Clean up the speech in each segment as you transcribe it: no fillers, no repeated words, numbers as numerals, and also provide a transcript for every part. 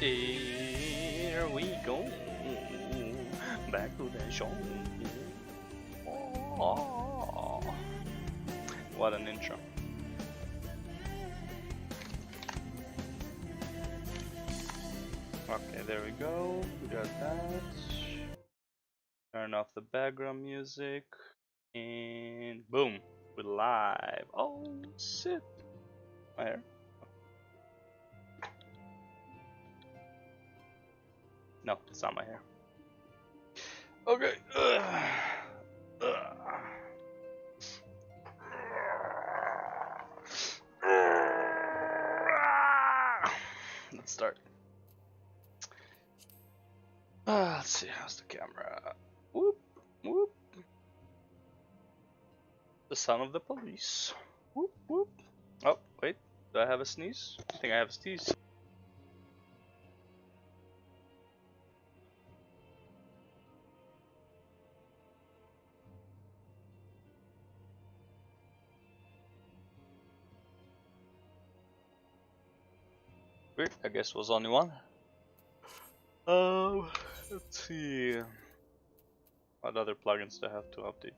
Here we go. Back to the show. Oh, what an intro. Okay, there we go. We got that. Turn off the background music. And boom, we're live. Oh shit. My hair? No, it's not my hair. Okay. Let's start. Let's see, how's the camera? Whoop, whoop. The son of the police. Whoop, whoop. Oh, wait. Do I have a sneeze? I think I have a sneeze. Weird, I guess was only one. Let's see. What other plugins do I have to update?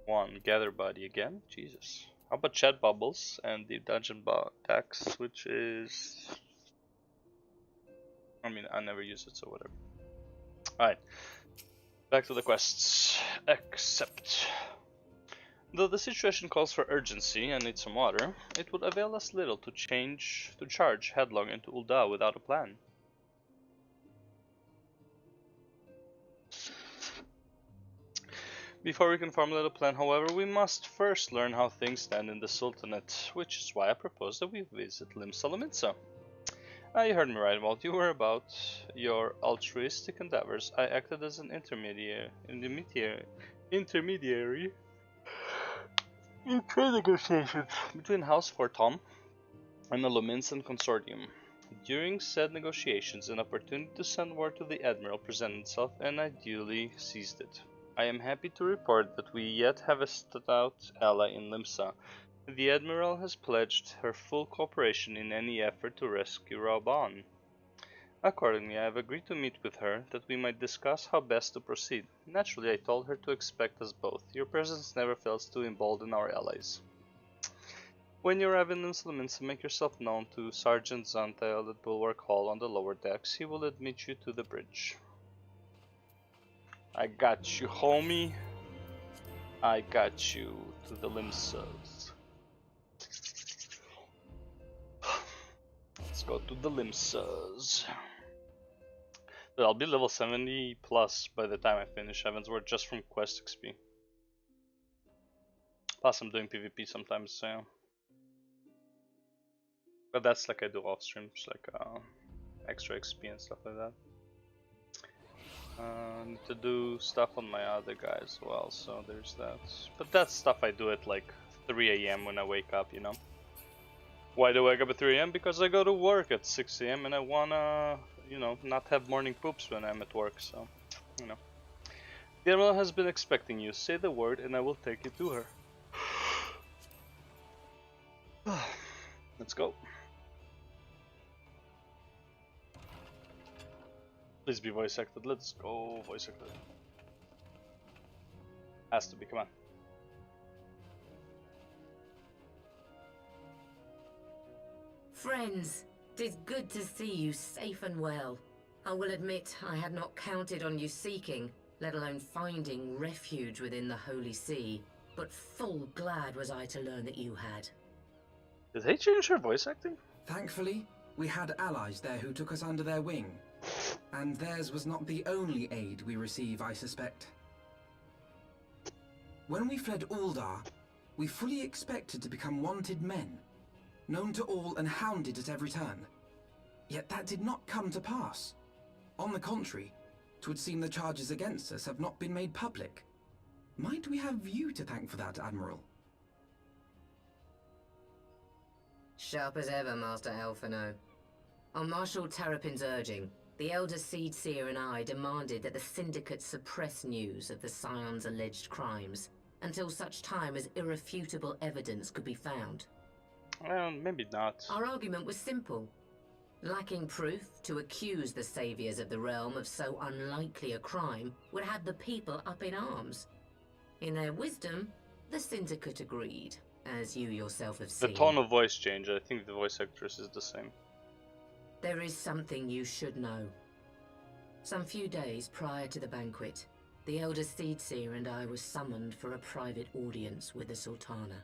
One, Gather Body again. Jesus. How about Chat Bubbles and the Dungeon Tax, which is... I mean, I never use it, so whatever. Alright. Back to the quests. Accept. Though the situation calls for urgency and need some water, it would avail us little to charge headlong into Ul'dah without a plan. Before we can formulate a plan, however, we must first learn how things stand in the Sultanate, which is why I propose that we visit Limsa Lominsa. You heard me right, while you were about your altruistic endeavors, I acted as an intermediary in trade negotiations between House Fortom and the Lominsan Consortium. During said negotiations, an opportunity to send word to the Admiral presented itself, and I duly seized it. I am happy to report that we yet have a stout ally in Limsa. The Admiral has pledged her full cooperation in any effort to rescue Raban. Accordingly, I have agreed to meet with her that we might discuss how best to proceed. Naturally, I told her to expect us both. Your presence never fails to embolden our allies. When you arrive in Limsa, make yourself known to Sergeant Zantael at Bulwark Hall on the lower decks. He will admit you to the bridge. I got you, homie. I got you to the Limsas. Let's go to the Limsas. But I'll be level 70 plus by the time I finish Heavensward just from quest XP. Plus I'm doing PvP sometimes, so. But that's like I do off streams, like extra XP and stuff like that. Need to do stuff on my other guy as well, so there's that. But that's stuff I do at like 3 AM when I wake up, you know. Why do I wake up at 3 AM? Because I go to work at 6 AM and I wanna, you know, not have morning poops when I'm at work, so, you know. The Admiral has been expecting you. Say the word and I will take you to her. Let's go. Please be voice acted. Let's go voice acted. Has to be, come on. Friends, 'tis good to see you safe and well. I will admit I had not counted on you seeking, let alone finding refuge within the Holy See, but full glad was I to learn that you had. Did they change her voice acting? Thankfully, we had allies there who took us under their wing. And theirs was not the only aid we receive, I suspect. When we fled Ul'dah, we fully expected to become wanted men, known to all and hounded at every turn. Yet that did not come to pass. On the contrary, 'twould seem the charges against us have not been made public. Might we have you to thank for that, Admiral? Sharp as ever, Master Alphino. On Marshal Terrapin's urging, the Elder Seed Seer and I demanded that the Syndicate suppress news of the Scion's alleged crimes, until such time as irrefutable evidence could be found. Well, maybe not. Our argument was simple. Lacking proof to accuse the saviors of the realm of so unlikely a crime would have the people up in arms. In their wisdom, the syndicate agreed, as you yourself have The seen. tone of voice changed. I think the voice actress is the same. There is something you should know. Some few days prior to the banquet, the Elder Seedseer and I were summoned for a private audience with the Sultana.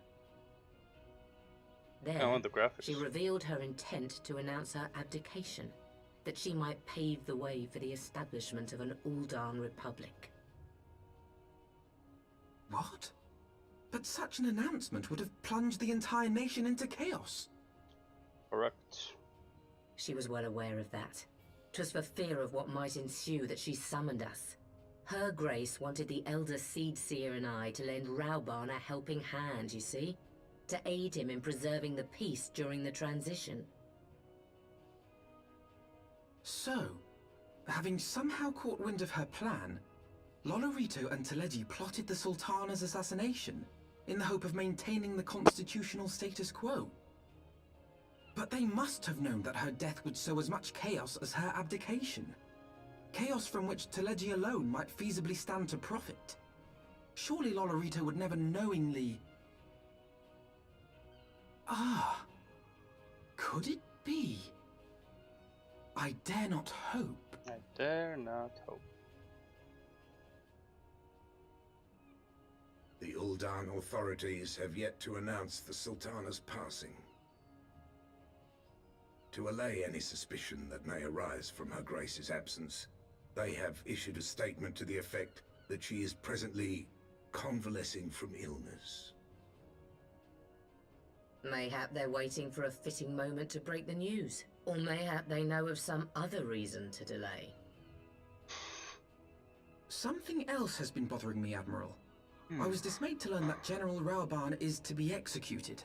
There, I want the graphics. she revealed her intent to announce her abdication, that she might pave the way for the establishment of an Uldan Republic. What? But such an announcement would have plunged the entire nation into chaos. Correct. She was well aware of that. 'Twas for fear of what might ensue that she summoned us. Her Grace wanted the Elder Seedseer and I to lend Rauban a helping hand, you see? To aid him in preserving the peace during the transition. So, having somehow caught wind of her plan, Lolorito and Teleji plotted the Sultana's assassination in the hope of maintaining the constitutional status quo. But they must have known that her death would sow as much chaos as her abdication. Chaos from which Teleji alone might feasibly stand to profit. Surely Lolorito would never knowingly... Ah, could it be? I dare not hope. I dare not hope. The Uldan authorities have yet to announce the Sultana's passing. To allay any suspicion that may arise from Her Grace's absence, they have issued a statement to the effect that she is presently convalescing from illness. Mayhap they're waiting for a fitting moment to break the news. Or mayhap they know of some other reason to delay. Something else has been bothering me, Admiral. I was dismayed to learn that General Rauban is to be executed.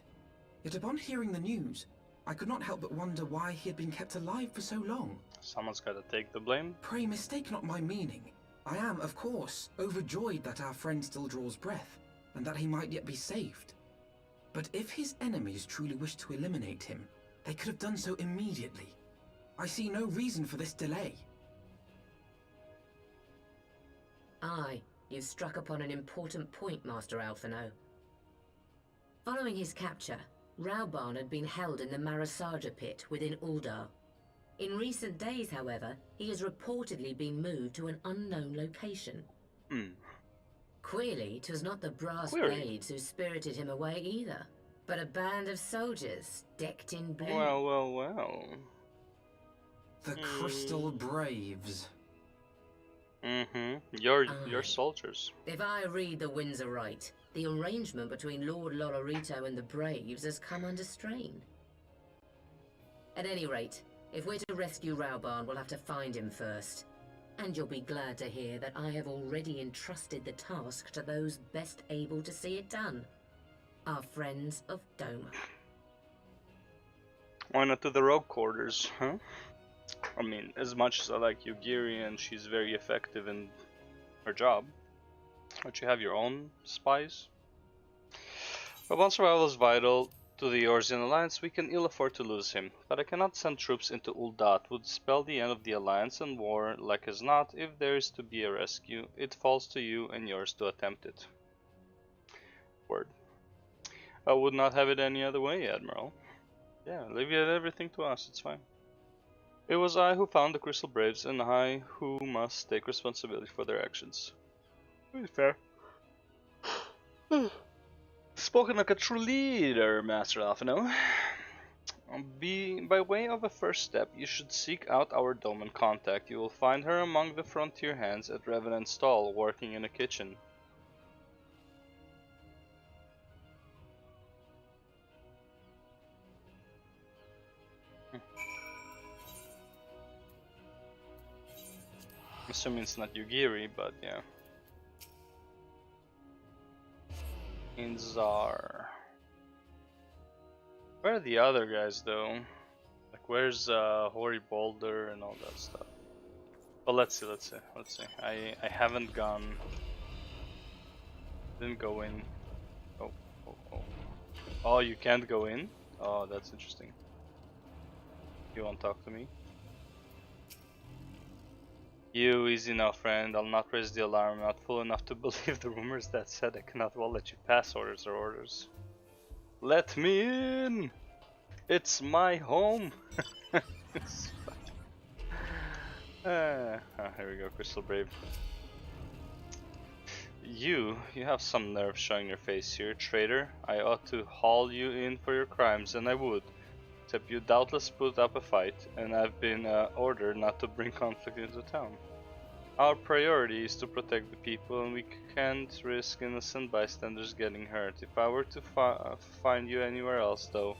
Yet upon hearing the news, I could not help but wonder why he had been kept alive for so long. Someone's gotta take the blame. Pray mistake not my meaning. I am, of course, overjoyed that our friend still draws breath, and that he might yet be saved. But if his enemies truly wished to eliminate him, they could have done so immediately. I see no reason for this delay. Aye, you've struck upon an important point, Master Alphino. Following his capture, Rauban had been held in the Marasaja pit within Uldar. In recent days, however, he has reportedly been moved to an unknown location. Queerly, 'twas not the brass blades who spirited him away either, but a band of soldiers decked in blue. Well. The Crystal Braves. Your soldiers. If I read the winds aright, the arrangement between Lord Lolorito and the Braves has come under strain. At any rate, if we're to rescue Rauban, we'll have to find him first. And you'll be glad to hear that I have already entrusted the task to those best able to see it done. Our friends of Doma. Why not to the rogue quarters, huh? I mean, as much as I like Yugiri and she's very effective in her job, don't you have your own spies? Rauban's survival is vital to the Eorzean Alliance. We can ill afford to lose him, but I cannot send troops into Ul'dah. Would spell the end of the Alliance and war, like as not. If there is to be a rescue, it falls to you and yours to attempt it. Word. I would not have it any other way, Admiral. Yeah, leave everything to us, it's fine. It was I who found the Crystal Braves, and I who must take responsibility for their actions. Pretty fair. Spoken like a true leader, Master Alphino. By way of a first step, you should seek out our Doman contact. You will find her among the frontier hands at Revenant's stall, working in a kitchen. Assuming it's not Yugiri, but yeah. Inzar. Where are the other guys though? Like where's Hori Boulder and all that stuff? Well, let's see. I haven't gone. Didn't go in. Oh, you can't go in? Oh, that's interesting. You won't talk to me? You, easy now, friend. I'll not raise the alarm. I'm not fool enough to believe the rumors that said I cannot well let you pass. Orders or orders. Let me in! It's my home! Here we go, Crystal Brave. You have some nerve showing your face here, traitor. I ought to haul you in for your crimes, and I would. Except you doubtless put up a fight, and I've been ordered not to bring conflict into town. Our priority is to protect the people, and we can't risk innocent bystanders getting hurt. If I were to find you anywhere else, though,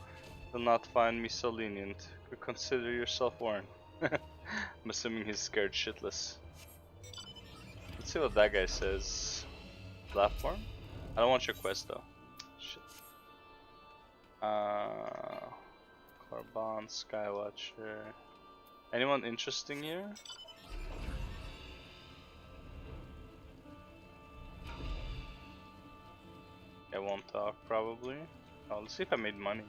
you'll not find me so lenient. Could consider yourself warned. I'm assuming he's scared shitless. Let's see what that guy says. Platform? I don't want your quest though. Shit. Corban, Skywatcher. Anyone interesting here? I won't talk probably. Oh, let's see if I made money.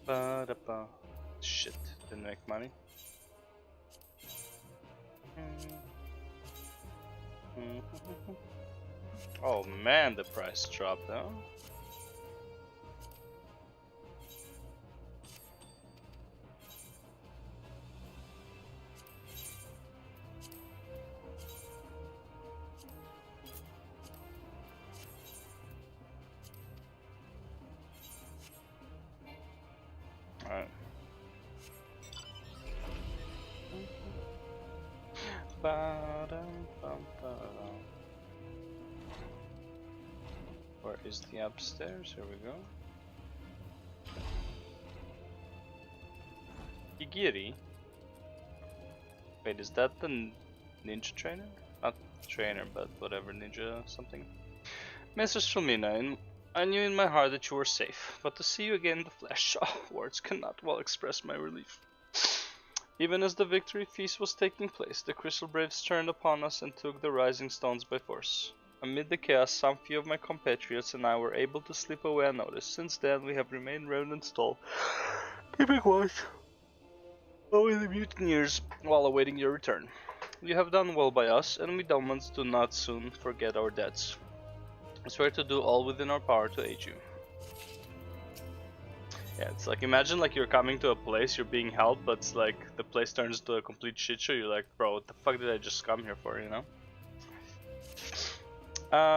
Ba-da-ba. Shit, didn't make money. Oh man, the price dropped, huh? Alright. Where is the upstairs? Here we go. Higiri? Wait, is that the ninja trainer? Not trainer, but whatever, ninja something. Mistress Filmina, I knew in my heart that you were safe, but to see you again in the flesh, words cannot well express my relief. Even as the victory feast was taking place, the Crystal Braves turned upon us and took the rising stones by force. Amid the chaos, some few of my compatriots and I were able to slip away unnoticed. Since then, we have remained remnant stall, keeping watch over the mutineers while awaiting your return. You have done well by us, and we Dolmans do not soon forget our debts. I swear to do all within our power to aid you. Yeah, it's like, imagine like you're coming to a place, you're being held, but it's like the place turns into a complete shit show. You're like, bro, what the fuck did I just come here for, you know?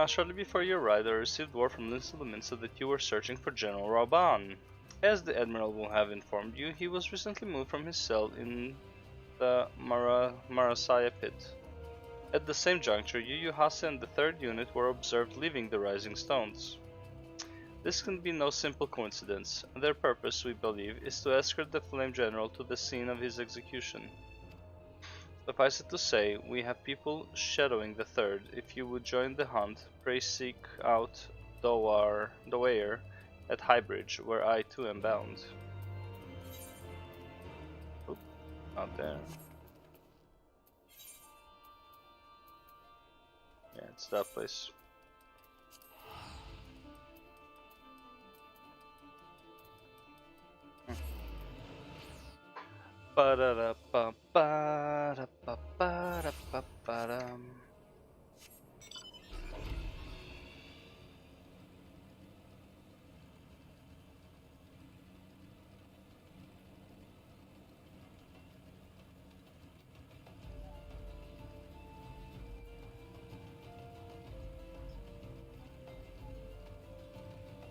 Shortly before you arrived, I received word from Linsa that you were searching for General Raban. As the Admiral will have informed you, he was recently moved from his cell in the Marasaya pit. At the same juncture, Yu Hase and the 3rd unit were observed leaving the Rising Stones. This can be no simple coincidence. Their purpose, we believe, is to escort the Flame General to the scene of his execution. Suffice it to say, we have people shadowing the 3rd. If you would join the hunt, pray seek out Dwyer at Highbridge, where I too am bound. Oop, not there. Yeah, it's that place.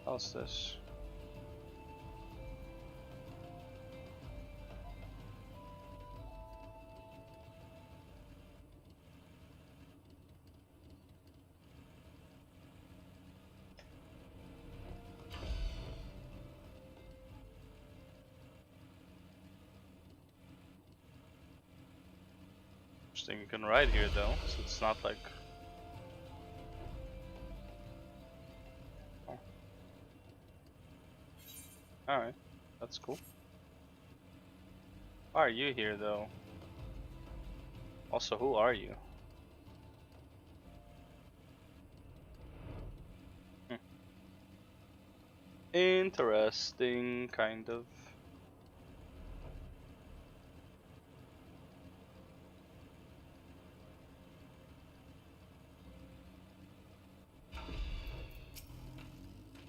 How's this? Interesting, you can ride here though, so it's not like... Oh. Alright, that's cool. Why are you here though? Also, who are you? Interesting, kind of.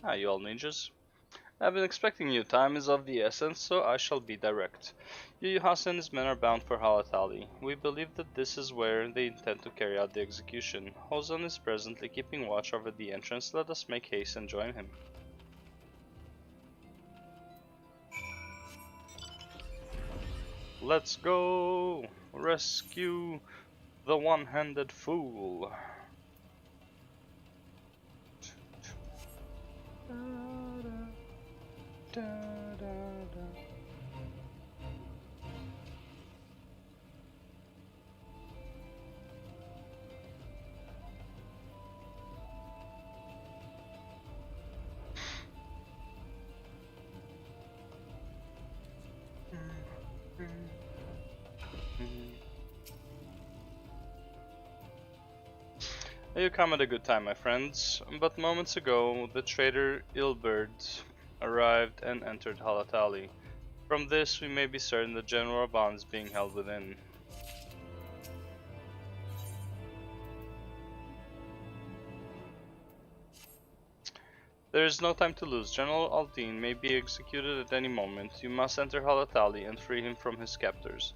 Ah, you all ninjas. I've been expecting you. Time is of the essence, so I shall be direct. Yu Hasan and his men are bound for Halatali. We believe that this is where they intend to carry out the execution. Hozan is presently keeping watch over the entrance. Let us make haste and join him. Let's go! Rescue the one-handed fool. You come at a good time, my friends, but moments ago the traitor Ilberd arrived and entered Halatali. From this we may be certain that General Raban is being held within. There is no time to lose. General Aldin may be executed at any moment. You must enter Halatali and free him from his captors.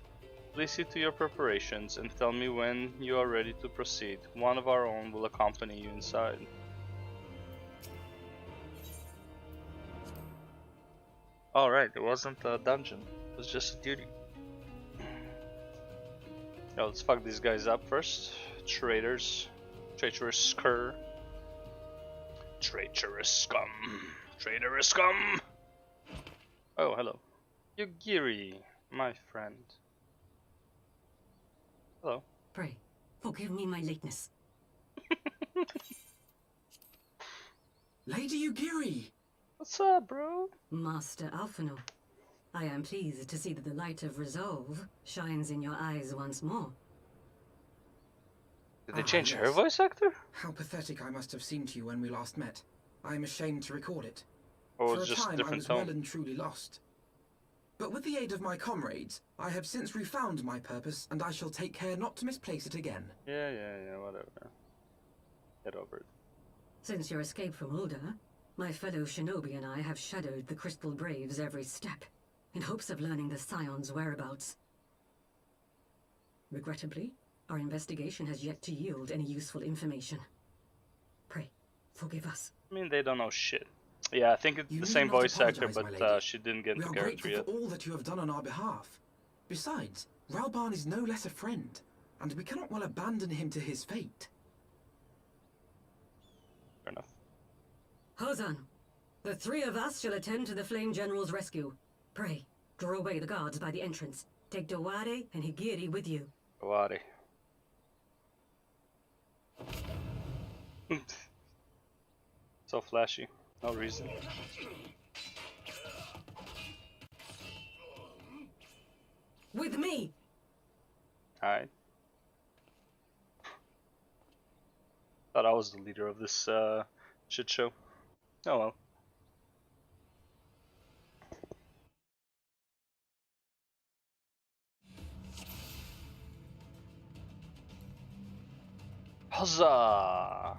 Please see to your preparations and tell me when you are ready to proceed. One of our own will accompany you inside. Alright, it wasn't a dungeon. It was just a duty. Now let's fuck these guys up first. Traitors. Traitorous cur. Traitorous scum. Traitorous scum! Oh, hello. Yugiri, my friend. Hello. Pray, forgive me my lateness. Lady Yugiri! What's up, bro? Master Alphino, I am pleased to see that the light of resolve shines in your eyes once more. Did they Ah, change her yes. voice actor? How pathetic I must have seemed to you when we last met. I am ashamed to record it. Or For was a it just a time I different was tone? well and truly lost. But with the aid of my comrades, I have since refound my purpose, and I shall take care not to misplace it again. Yeah, whatever. Get over it. Since your escape from Ulda, my fellow shinobi and I have shadowed the Crystal Braves every step, in hopes of learning the Scion's whereabouts. Regrettably, our investigation has yet to yield any useful information. Pray, forgive us. I mean, they don't know shit. Yeah, I think it's You the need same not voice actor, apologize, but my lady. she didn't get We into are character grateful yet. for all that you have done on our behalf. Besides, Ralban is no less a friend, and we cannot well abandon him to his fate. Fair enough. Hozan, the three of us shall attend to the Flame General's rescue. Pray, draw away the guards by the entrance. Take Dawade and Higiri with you. Awari. So flashy. No reason. With me! Alright. Thought I was the leader of this shit show. Oh well. Huzzah!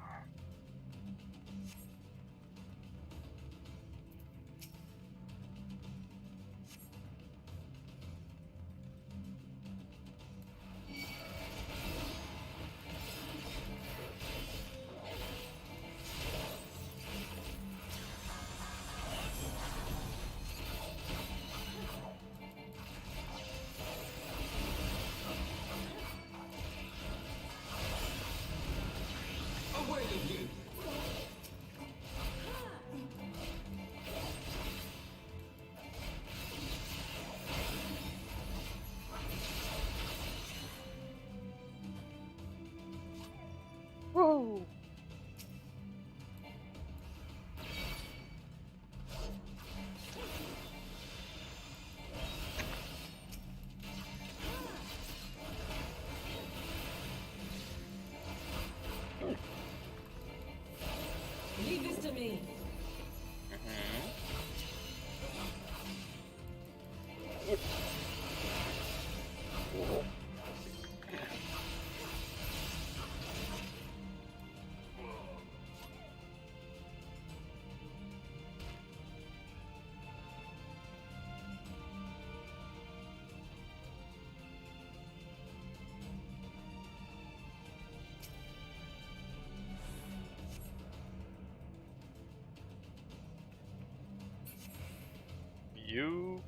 You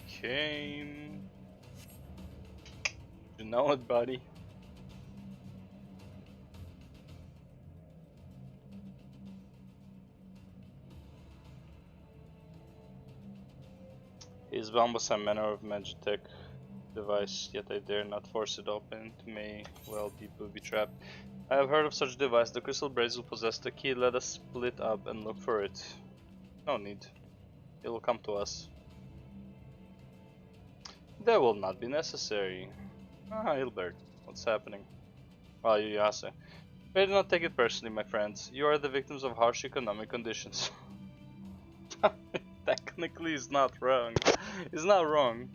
came. You know it, buddy. His bomb was some manner of magitech device, yet I dare not force it open. It may well be booby-trapped. I have heard of such a device. The crystal brace will possess the key. Let us split up and look for it. No need. It will come to us. That will not be necessary. Ah, Hilbert. What's happening? Ah, Yuyase. But do not take it personally, my friends. You are the victims of harsh economic conditions. Technically, he's not wrong. He's not wrong.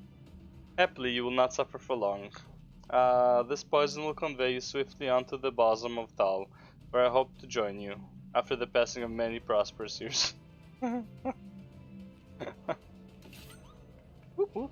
Happily, you will not suffer for long. This poison will convey you swiftly onto the bosom of Tal, where I hope to join you, after the passing of many prosperous years. Whoop, whoop.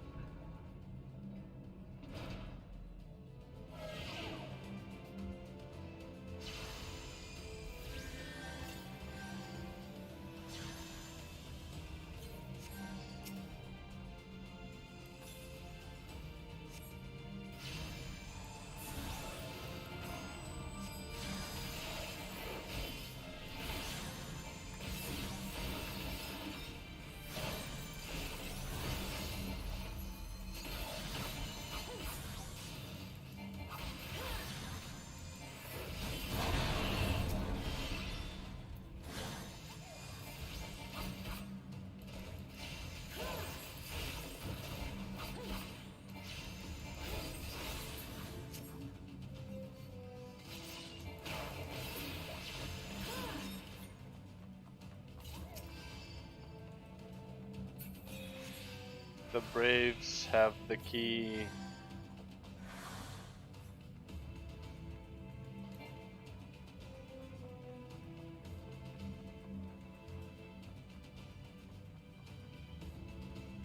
The Braves have the key.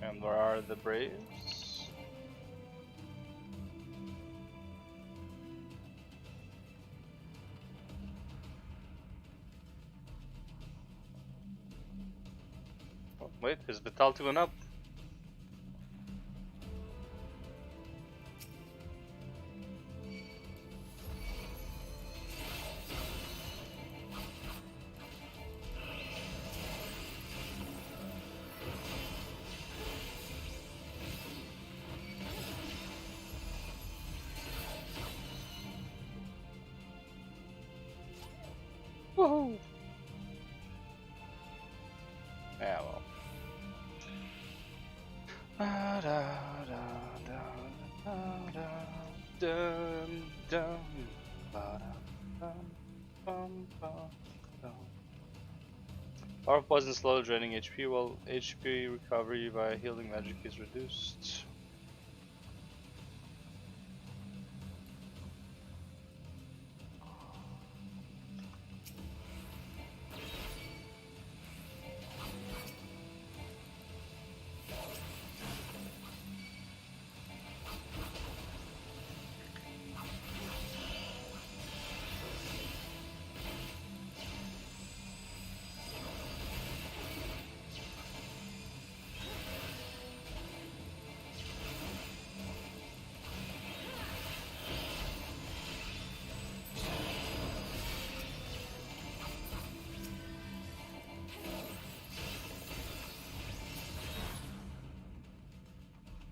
And where are the Braves? Oh, wait, his vitality went up. Woohoo! Yeah, well. Power of poison slowly draining HP, while HP recovery via healing magic is reduced.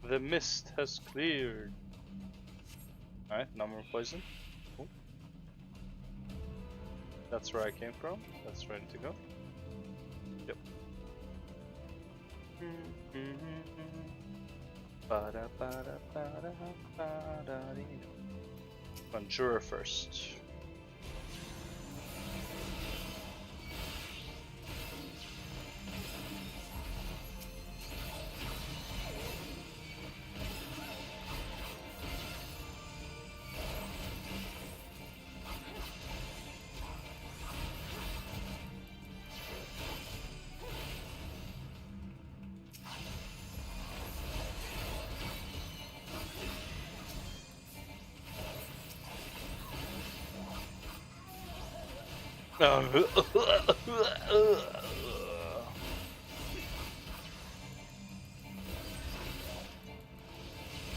The mist has cleared. Alright, no more poison. Cool. That's where I came from. That's ready to go. Yep. Conjurer first.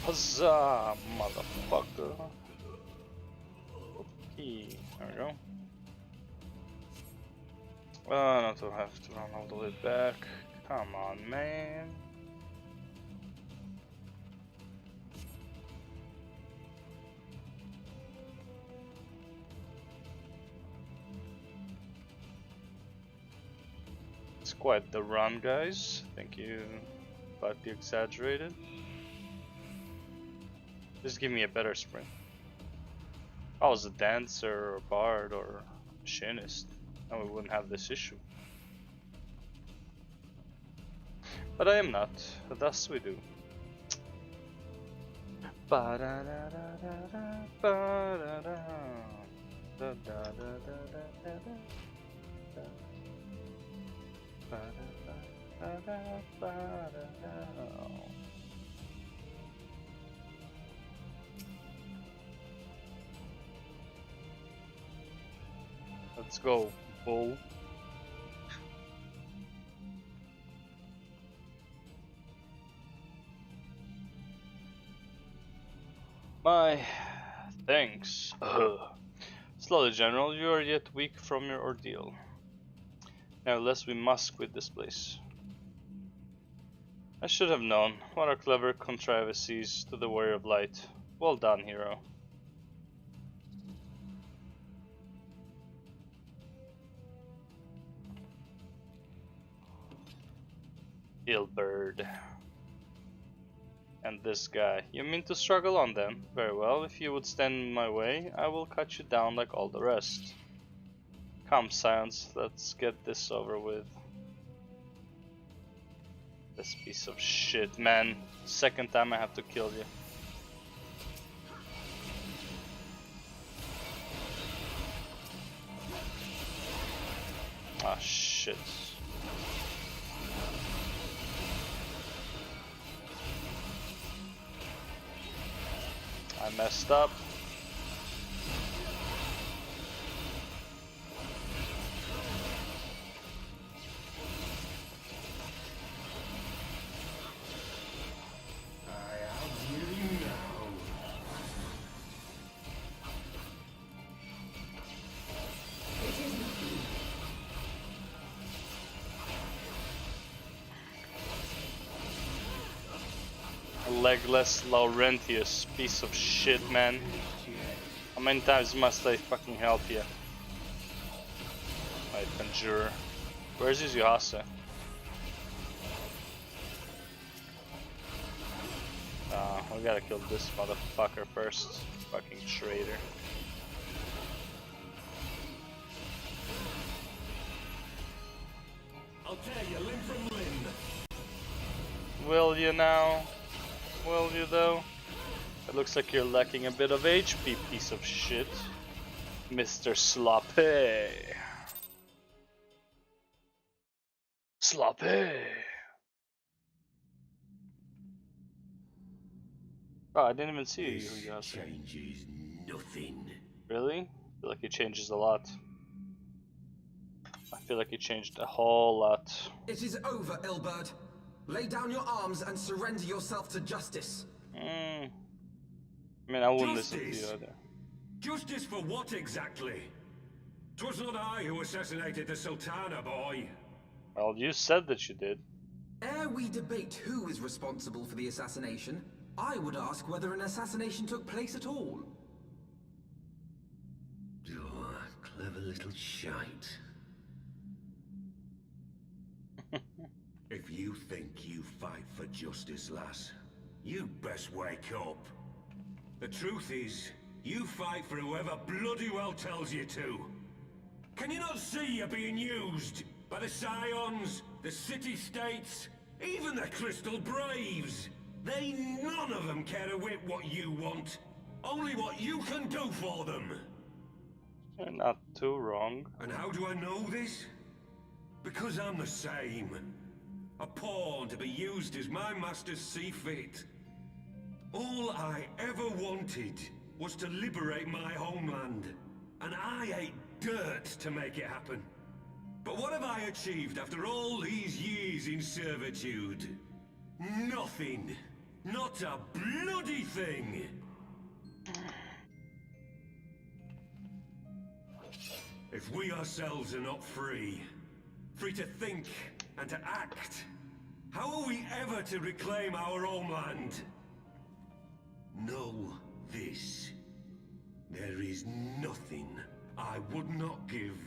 Huzzah, motherfucker. Okay, there we go. Not to have to run all the way back. Come on, man. It's quite the run, guys. Thank you. Slightly exaggerated. Just give me a better sprint. If I was a dancer or bard or machinist, then we wouldn't have this issue. But I am not, thus we do. Let's go, bull. My thanks. Slowly, General, you are yet weak from your ordeal. Nevertheless, we must quit this place. I should have known. What a clever contrivances to the Warrior of Light. Well done, hero. Ilbird. And this guy. You mean to struggle on then? Very well, if you would stand in my way, I will cut you down like all the rest. Come, Science, let's get this over with. This piece of shit, man. Second time I have to kill you. Ah, shit. I messed up. Legless Laurentius, piece of shit, man. How many times must I fucking help you? My Conjurer. Where's his Yuhasa? We gotta kill this motherfucker first. Fucking traitor. I'll tear you limb from limb. Will you now? Will you though? It looks like you're lacking a bit of HP, piece of shit. Mr. Sloppy. Sloppy. Oh, I didn't even see you. This changes nothing. Really? I feel like it changes a lot. I feel like it changed a whole lot. It is over, Ilbird. Lay down your arms and surrender yourself to justice. I mean, I wouldn't listen to you either. Justice for what exactly? 'Twas not I who assassinated the Sultana, boy. Well, you said that you did. Ere we debate who is responsible for the assassination, I would ask whether an assassination took place at all. Oh, clever little shite. If you think you fight for justice, lass, you'd best wake up. The truth is, you fight for whoever bloody well tells you to. Can you not see you're being used by the Scions, the city-states, even the Crystal Braves? They none of them care a whit what you want, only what you can do for them. You're not too wrong. And how do I know this? Because I'm the same. A pawn to be used as my masters see fit. All I ever wanted was to liberate my homeland, and I ate dirt to make it happen. But what have I achieved after all these years in servitude? Nothing. Not a bloody thing! If we ourselves are not free to think and to act, how are we ever to reclaim our homeland? Know this. There is nothing I would not give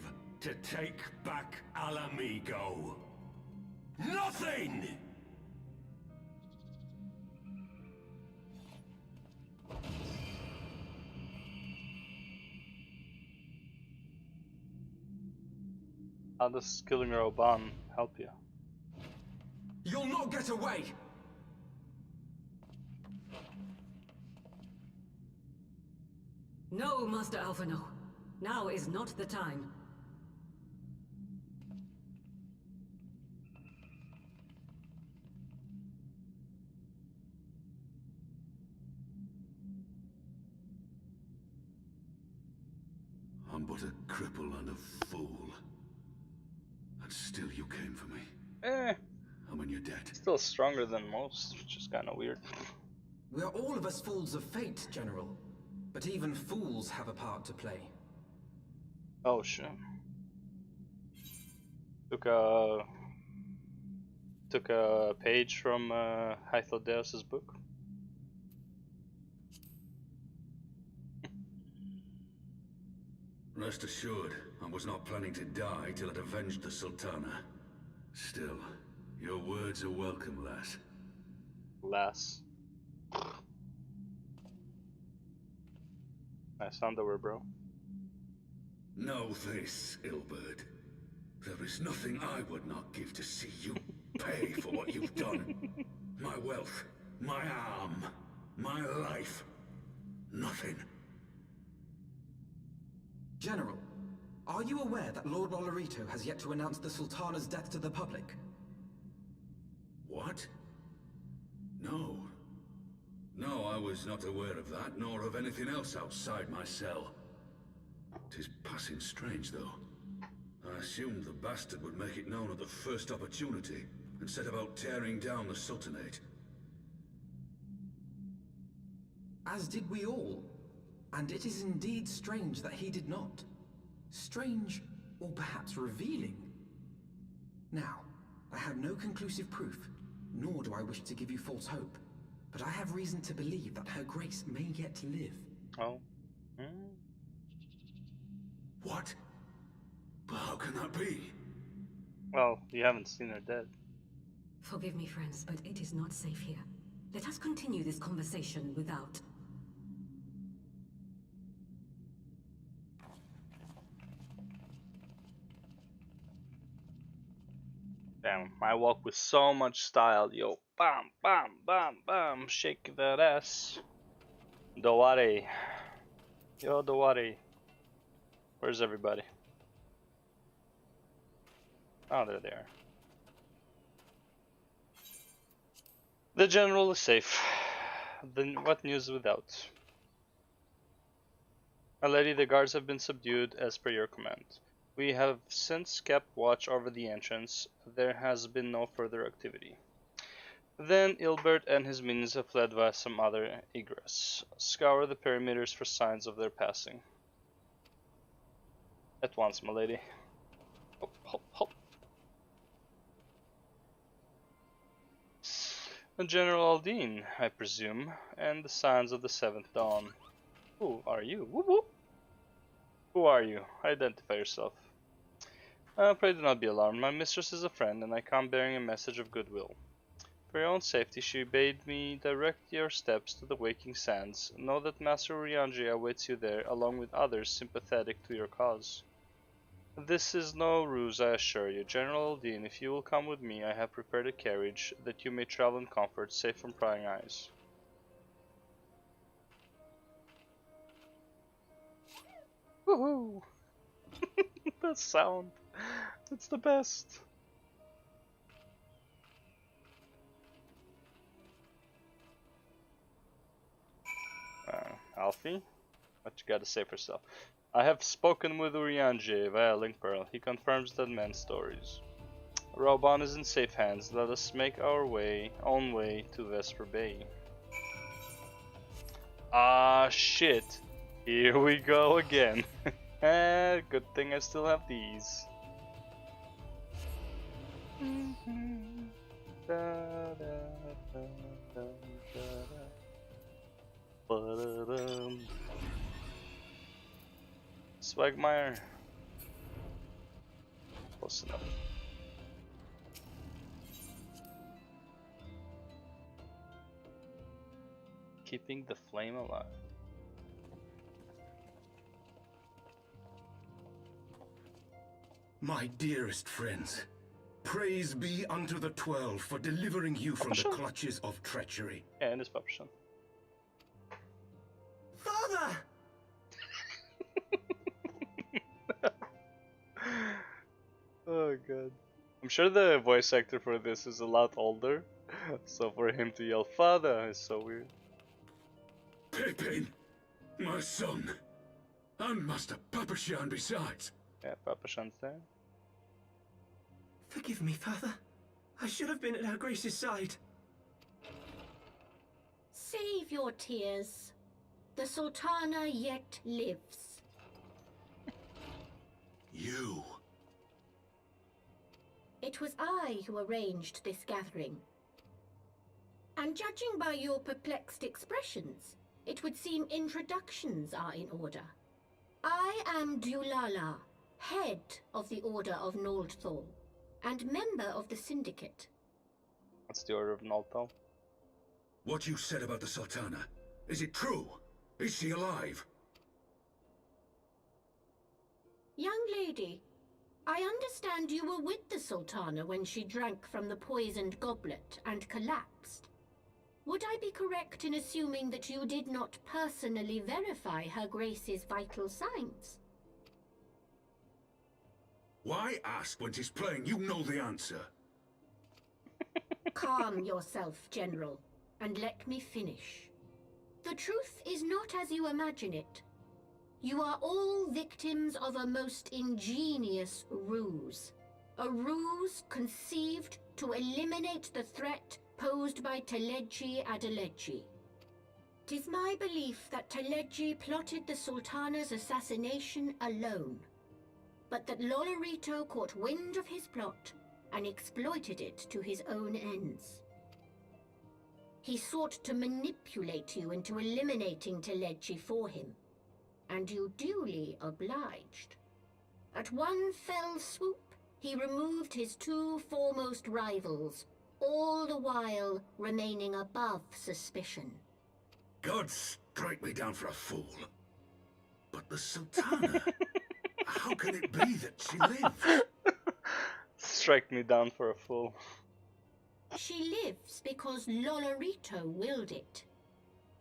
to take back Alamigo. Nothing! How does killing your Oban help you? You'll not get away! No, Master Alpha, no. Now is not the time. I'm but a cripple and a fool. And still you came for me. And when you're dead. Still stronger than most, which is kind of weird. We are all of us fools of fate, General. But even fools have a part to play. Oh shit. Took a page from Hythlodeus' book. Rest assured, I was not planning to die till I'd avenged the Sultana. Still, your words are welcome, lass. Lass. Nice underwear, bro. Know this, Ilberd. There is nothing I would not give to see you pay for what you've done. My wealth, my arm, my life. Nothing. General, are you aware that Lord Olorito has yet to announce the Sultana's death to the public? What? No. No, I was not aware of that, nor of anything else outside my cell. 'Tis passing strange, though. I assumed the bastard would make it known at the first opportunity, and set about tearing down the Sultanate. As did we all. And it is indeed strange that he did not. Strange, or perhaps revealing. Now, I have no conclusive proof, nor do I wish to give you false hope. But I have reason to believe that Her Grace may yet live. Oh. What? But how can that be? Well, you haven't seen her dead. Forgive me, friends, but it is not safe here. Let us continue this conversation without. Damn, I walk with so much style, yo. Bam, bam, bam, bam. Shake that ass. Dowari. Yo, Dowari. Where's everybody? Oh, there they are. The general is safe. Then what news without? My lady, the guards have been subdued as per your command. We have since kept watch over the entrance. There has been no further activity. Then Ilbert and his minions have fled via some other egress. Scour the perimeters for signs of their passing. At once, my lady. Hop, hop, hop. General Aldine, I presume, and the signs of the seventh dawn. Who are you? Whoop whoop. Who are you? Identify yourself. Pray do not be alarmed. My mistress is a friend, and I come bearing a message of goodwill. For your own safety, she bade me direct your steps to the Waking Sands. Know that Master Urianger awaits you there, along with others sympathetic to your cause. This is no ruse, I assure you. General Aldine, if you will come with me, I have prepared a carriage, that you may travel in comfort, safe from prying eyes. Woohoo! That sound. It's the best. Alfie, what you gotta say for yourself? I have spoken with Urianger via Link Pearl. He confirms the man's stories. Raubon is in safe hands. Let us make our own way to Vesper Bay. Ah, shit. Here we go again. Good thing I still have these. Swagmire. Close enough. Keeping the flame alive. My dearest friends, praise be unto the 12 for delivering you from the clutches of treachery. Yeah, and it's Papashan. Father! Oh god. I'm sure the voice actor for this is a lot older, so for him to yell "Father" is so weird. Pippin, my son, and Master Papashan besides. Yeah, Papashan's there. Forgive me, Father. I should have been at Her Grace's side. Save your tears. The Sultana yet lives. You. It was I who arranged this gathering. And judging by your perplexed expressions, it would seem introductions are in order. I am Dulala, head of the Order of Noldthal, and member of the Syndicate. What's the Order of Noldthal? What you said about the Sultana, is it true? Is she alive? Young lady, I understand you were with the Sultana when she drank from the poisoned goblet and collapsed. Would I be correct in assuming that you did not personally verify Her Grace's vital signs? Why ask when 'tis plain you know the answer? Calm yourself, General, and let me finish. The truth is not as you imagine it. You are all victims of a most ingenious ruse. A ruse conceived to eliminate the threat posed by Teleji Adeleji. 'Tis my belief that Teleji plotted the Sultana's assassination alone, but that Lolorito caught wind of his plot and exploited it to his own ends. He sought to manipulate you into eliminating Teleji for him, and you duly obliged. At one fell swoop, he removed his two foremost rivals, all the while remaining above suspicion. God strike me down for a fool. But the Sultana, how can it be that she lives? Strike me down for a fool. She lives because Lolorito willed it.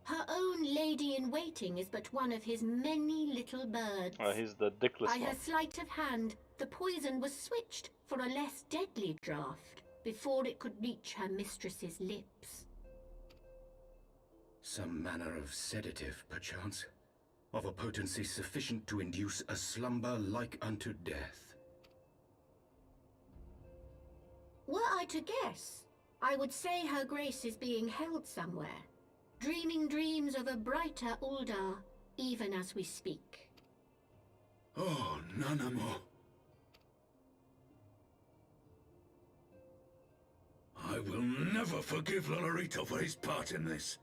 Her own lady-in-waiting is but one of his many little birds. Oh, he's the dickless By one. her sleight of hand, the poison was switched for a less deadly draught before it could reach her mistress's lips. Some manner of sedative, perchance, of a potency sufficient to induce a slumber like unto death. Were I to guess, I would say Her Grace is being held somewhere, dreaming dreams of a brighter Uldar, even as we speak. Oh, Nanamo. I will never forgive Lolorito for his part in this.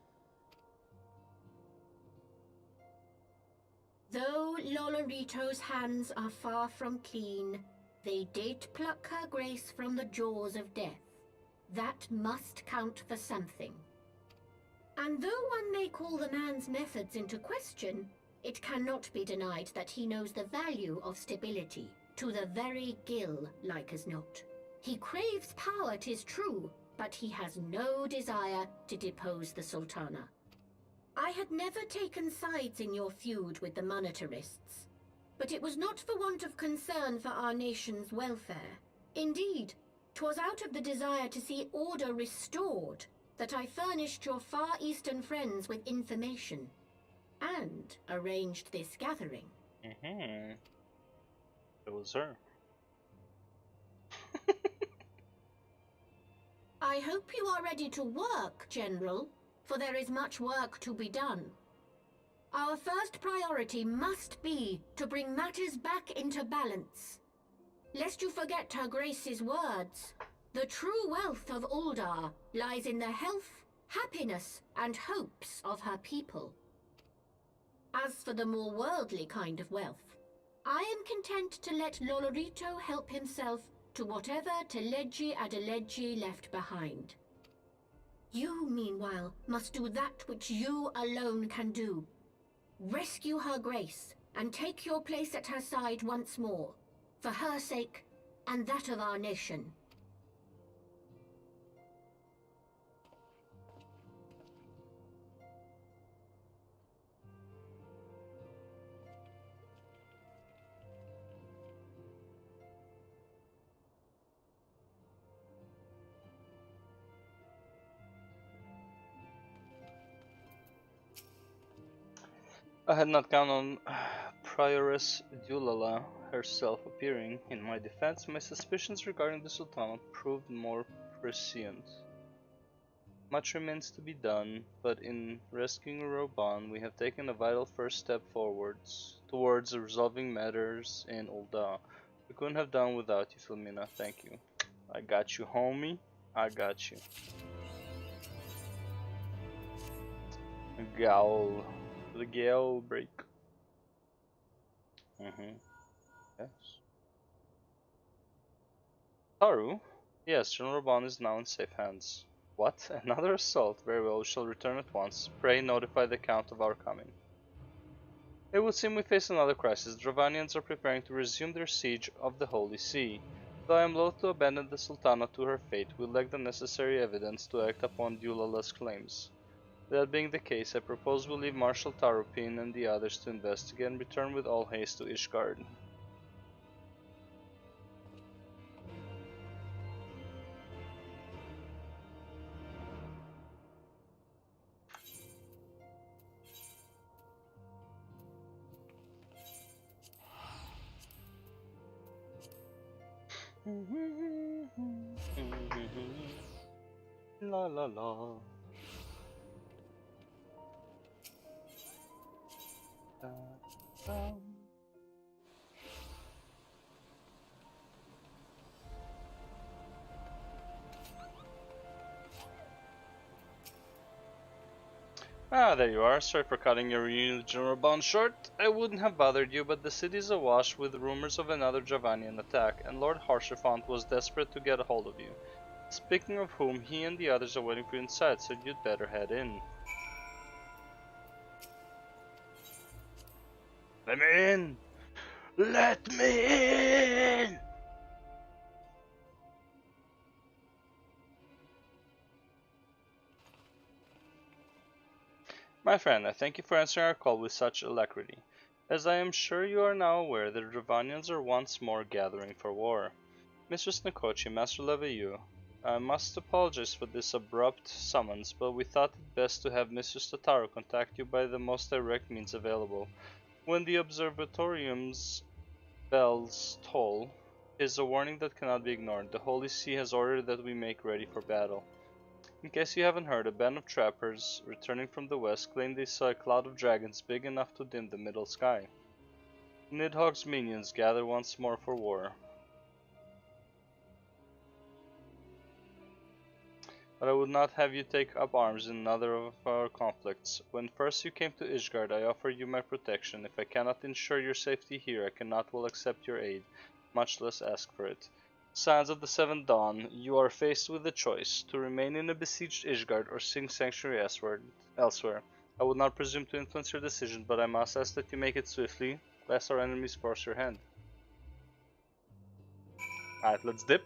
Though Lolorito's hands are far from clean, they did pluck Her Grace from the jaws of death. That must count for something. And though one may call the man's methods into question, it cannot be denied that he knows the value of stability, to the very gill, like as not. He craves power, 'tis true, but he has no desire to depose the Sultana. I had never taken sides in your feud with the monetarists, but it was not for want of concern for our nation's welfare. Indeed, 'twas out of the desire to see order restored that I furnished your Far Eastern friends with information, and arranged this gathering. It was her. I hope you are ready to work, General, for there is much work to be done. Our first priority must be to bring matters back into balance. Lest you forget Her Grace's words, the true wealth of Uldar lies in the health, happiness, and hopes of her people. As for the more worldly kind of wealth, I am content to let Lolorito help himself to whatever Teleji Adeleji left behind. You, meanwhile, must do that which you alone can do. Rescue Her Grace, and take your place at her side once more, for her sake, and that of our nation. I had not counted on Prioress Dulala herself appearing. In my defense, my suspicions regarding the Sultanate proved more prescient. Much remains to be done, but in rescuing Roban, we have taken a vital first step forwards towards resolving matters in Ul'dah. We couldn't have done without you, Filmina. Thank you. I got you, homie. I got you. Gaul. The Gaul break. Yes. Taru? Yes, General Roban is now in safe hands. What? Another assault? Very well, we shall return at once. Pray notify the Count of our coming. It would seem we face another crisis. The Dravanians are preparing to resume their siege of the Holy See. Though I am loath to abandon the Sultana to her fate, we lack the necessary evidence to act upon Dulala's claims. That being the case, I propose we leave Marshal Tarupin and the others to investigate and return with all haste to Ishgard. La la la. Ah, there you are. Sorry for cutting your reunion with General Bond short. I wouldn't have bothered you, but the city is awash with rumors of another Javanian attack, and Lord Harsherfont was desperate to get a hold of you. Speaking of whom, he and the others are waiting for you inside, so you'd better head in. Let me in! Let me in! My friend, I thank you for answering our call with such alacrity. As I am sure you are now aware, the Dravanians are once more gathering for war. Mistress Nikochi, Master Leveilleux, I must apologize for this abrupt summons, but we thought it best to have Mistress Tataru contact you by the most direct means available. When the observatorium's bells toll, it is a warning that cannot be ignored. The Holy See has ordered that we make ready for battle. In case you haven't heard, a band of trappers returning from the west claimed they saw a cloud of dragons big enough to dim the middle sky. Nidhogg's minions gather once more for war. But I would not have you take up arms in another of our conflicts. When first you came to Ishgard, I offered you my protection. If I cannot ensure your safety here, I cannot well accept your aid, much less ask for it. Sons of the Seventh Dawn, you are faced with a choice, to remain in a besieged Ishgard or seek sanctuary elsewhere. I would not presume to influence your decision, but I must ask that you make it swiftly, lest our enemies force your hand. Alright, let's dip.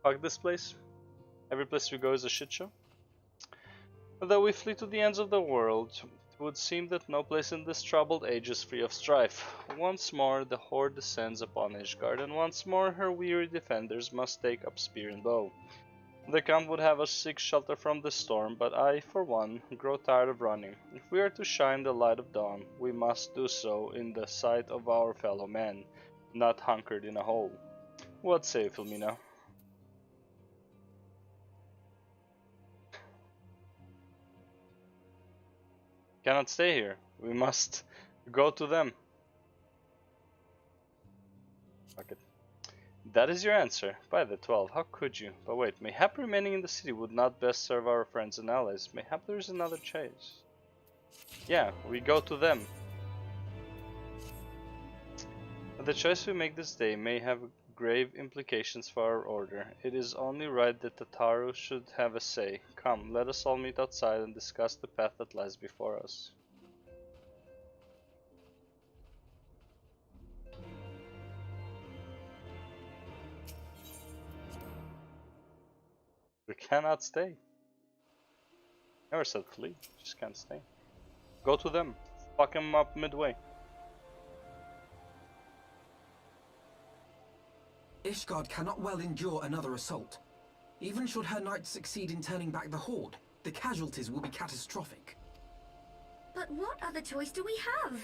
Fuck this place. Every place we go is a shit show. Though we flee to the ends of the world, it would seem that no place in this troubled age is free of strife. Once more the horde descends upon Ishgard, and once more her weary defenders must take up spear and bow. The Count would have us seek shelter from the storm, but I, for one, grow tired of running. If we are to shine the light of dawn, we must do so in the sight of our fellow men, not hunkered in a hole. What say, Filmina? Cannot stay here. We must go to them. Fuck it. That is your answer. By the 12, how could you? But wait, mayhap remaining in the city would not best serve our friends and allies. Mayhap there is another choice. Yeah, we go to them. The choice we make this day may have grave implications for our order. It is only right that Tataru should have a say. Come, let us all meet outside and discuss the path that lies before us. We cannot stay. Never said flee, just can't stay. Go to them. Fuck them up midway. Ishgard cannot well endure another assault. Even should her knights succeed in turning back the Horde, the casualties will be catastrophic. But what other choice do we have?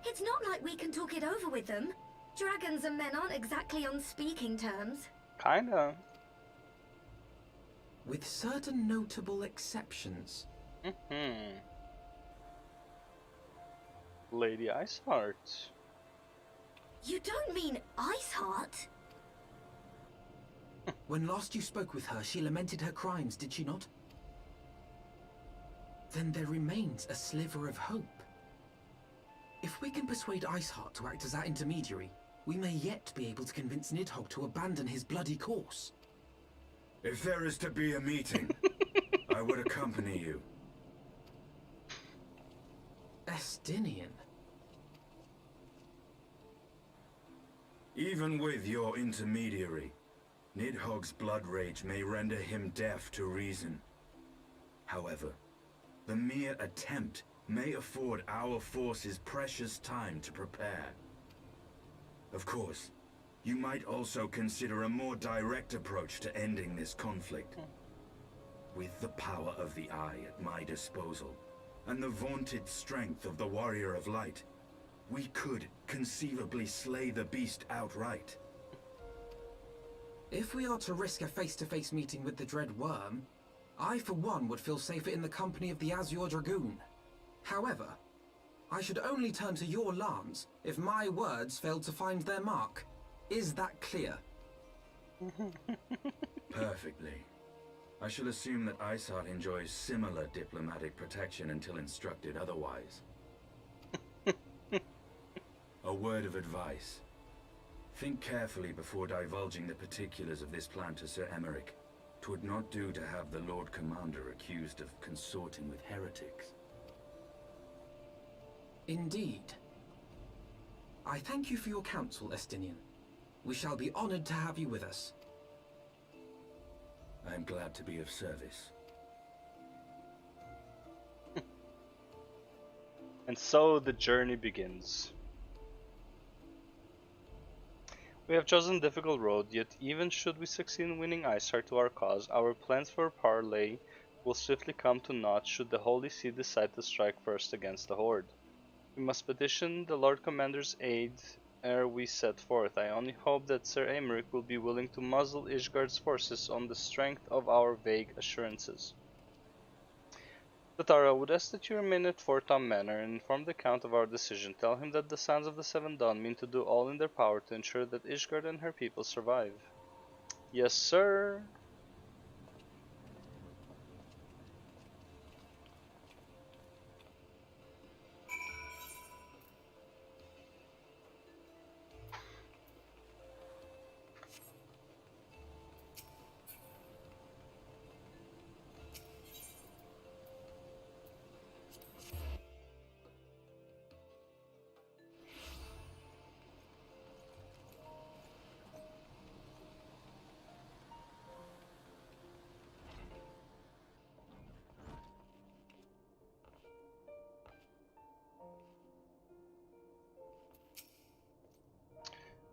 It's not like we can talk it over with them. Dragons and men aren't exactly on speaking terms. Kinda. With certain notable exceptions. Lady Iceheart. You don't mean Iceheart? When last you spoke with her, she lamented her crimes, did she not? Then there remains a sliver of hope. If we can persuade Iceheart to act as our intermediary, we may yet be able to convince Nidhogg to abandon his bloody course. If there is to be a meeting, I would accompany you. Estinian. Even with your intermediary, Nidhogg's blood rage may render him deaf to reason. However, the mere attempt may afford our forces precious time to prepare. Of course, you might also consider a more direct approach to ending this conflict. With the power of the Eye at my disposal, and the vaunted strength of the Warrior of Light, we could conceivably slay the beast outright. If we are to risk a face-to-face meeting with the Dread Worm, I for one would feel safer in the company of the Azure Dragoon. However, I should only turn to your lance if my words failed to find their mark. Is that clear? Perfectly. I shall assume that Iceheart enjoys similar diplomatic protection until instructed otherwise. A word of advice. Think carefully before divulging the particulars of this plan to Sir Emmerich. 'Twould not do to have the Lord Commander accused of consorting with heretics. Indeed. I thank you for your counsel, Estinian. We shall be honored to have you with us. I am glad to be of service. And so the journey begins. We have chosen a difficult road, yet even should we succeed in winning Iceheart to our cause, our plans for parley will swiftly come to naught should the Holy See decide to strike first against the Horde. We must petition the Lord Commander's aid ere we set forth. I only hope that Sir Emmerich will be willing to muzzle Ishgard's forces on the strength of our vague assurances. Tataru, I would ask that you remain at Fort Tom Manor and inform the Count of our decision. Tell him that the Sons of the Seven Dawn mean to do all in their power to ensure that Ishgard and her people survive. Yes, sir.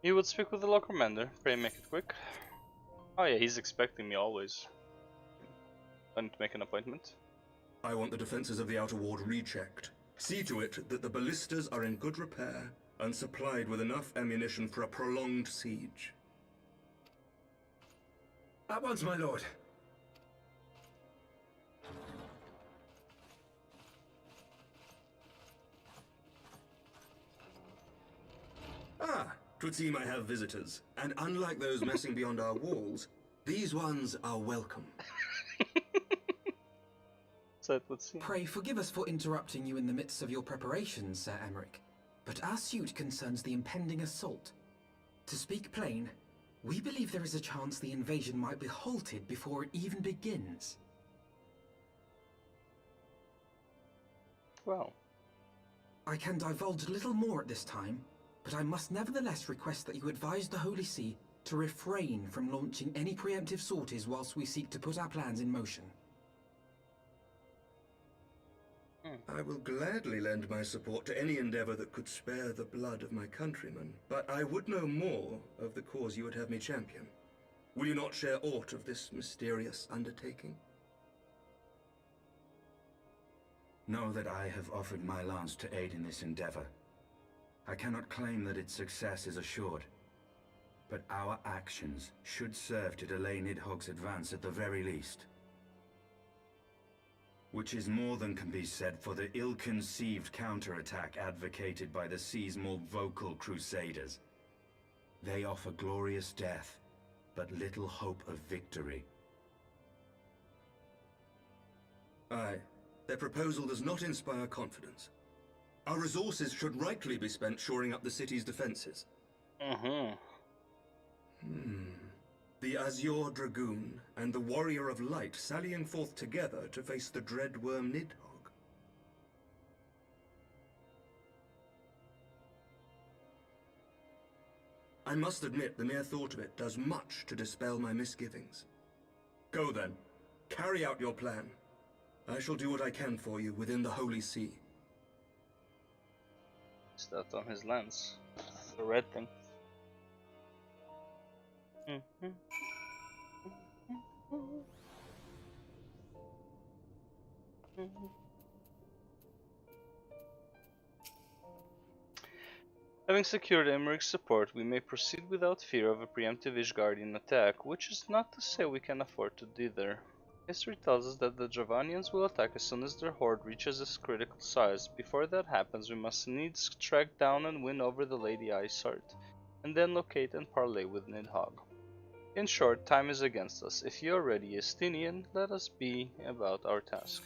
You would speak with the Lord Commander. Pray make it quick. Oh yeah, he's expecting me always. I need to make an appointment. I want the defenses of the Outer Ward rechecked. See to it that the ballistas are in good repair and supplied with enough ammunition for a prolonged siege. At once, my lord. 'Twould seem I have visitors, and unlike those messing beyond our walls, these ones are welcome. So it would seem. Pray forgive us for interrupting you in the midst of your preparations, Sir Emmerich, but our suit concerns the impending assault. To speak plain, we believe there is a chance the invasion might be halted before it even begins. Well, I can divulge little more at this time, but I must nevertheless request that you advise the Holy See to refrain from launching any preemptive sorties whilst we seek to put our plans in motion. I will gladly lend my support to any endeavor that could spare the blood of my countrymen, but I would know more of the cause you would have me champion. Will you not share aught of this mysterious undertaking? Know that I have offered my lance to aid in this endeavor. I cannot claim that its success is assured, but our actions should serve to delay Nidhogg's advance at the very least. Which is more than can be said for the ill-conceived counterattack advocated by the sea's more vocal crusaders. They offer glorious death, but little hope of victory. Aye, their proposal does not inspire confidence. Our resources should rightly be spent shoring up the city's defenses. The Azure Dragoon and the Warrior of Light sallying forth together to face the dread worm Nidhogg. I must admit the mere thought of it does much to dispel my misgivings. Go then, carry out your plan. I shall do what I can for you within the Holy See. Is that on his lens? The red thing. Having secured Emmerich's support, we may proceed without fear of a preemptive Ishgardian attack, which is not to say we can afford to dither. History tells us that the Dravanians will attack as soon as their horde reaches its critical size. Before that happens, we must needs track down and win over the Lady Isart, and then locate and parley with Nidhogg. In short, time is against us. If you are ready, Estinian, let us be about our task.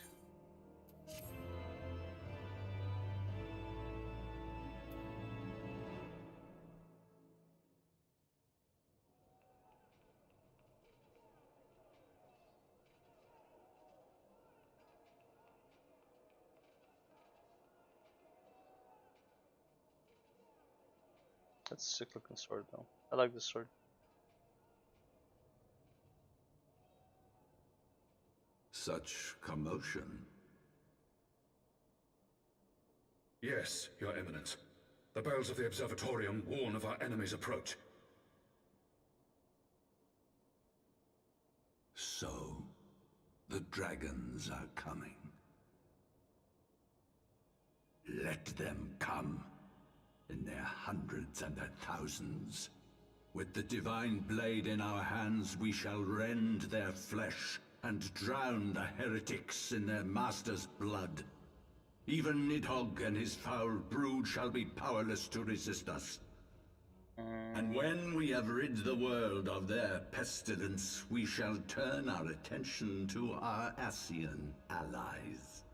That's a sick looking sword though. I like this sword. Such commotion. Yes, Your Eminence. The bells of the Observatorium warn of our enemy's approach. So, the dragons are coming. Let them come. In their hundreds and their thousands. With the divine blade in our hands, we shall rend their flesh and drown the heretics in their master's blood. Even Nidhogg and his foul brood shall be powerless to resist us. And when we have rid the world of their pestilence, we shall turn our attention to our Ascian allies.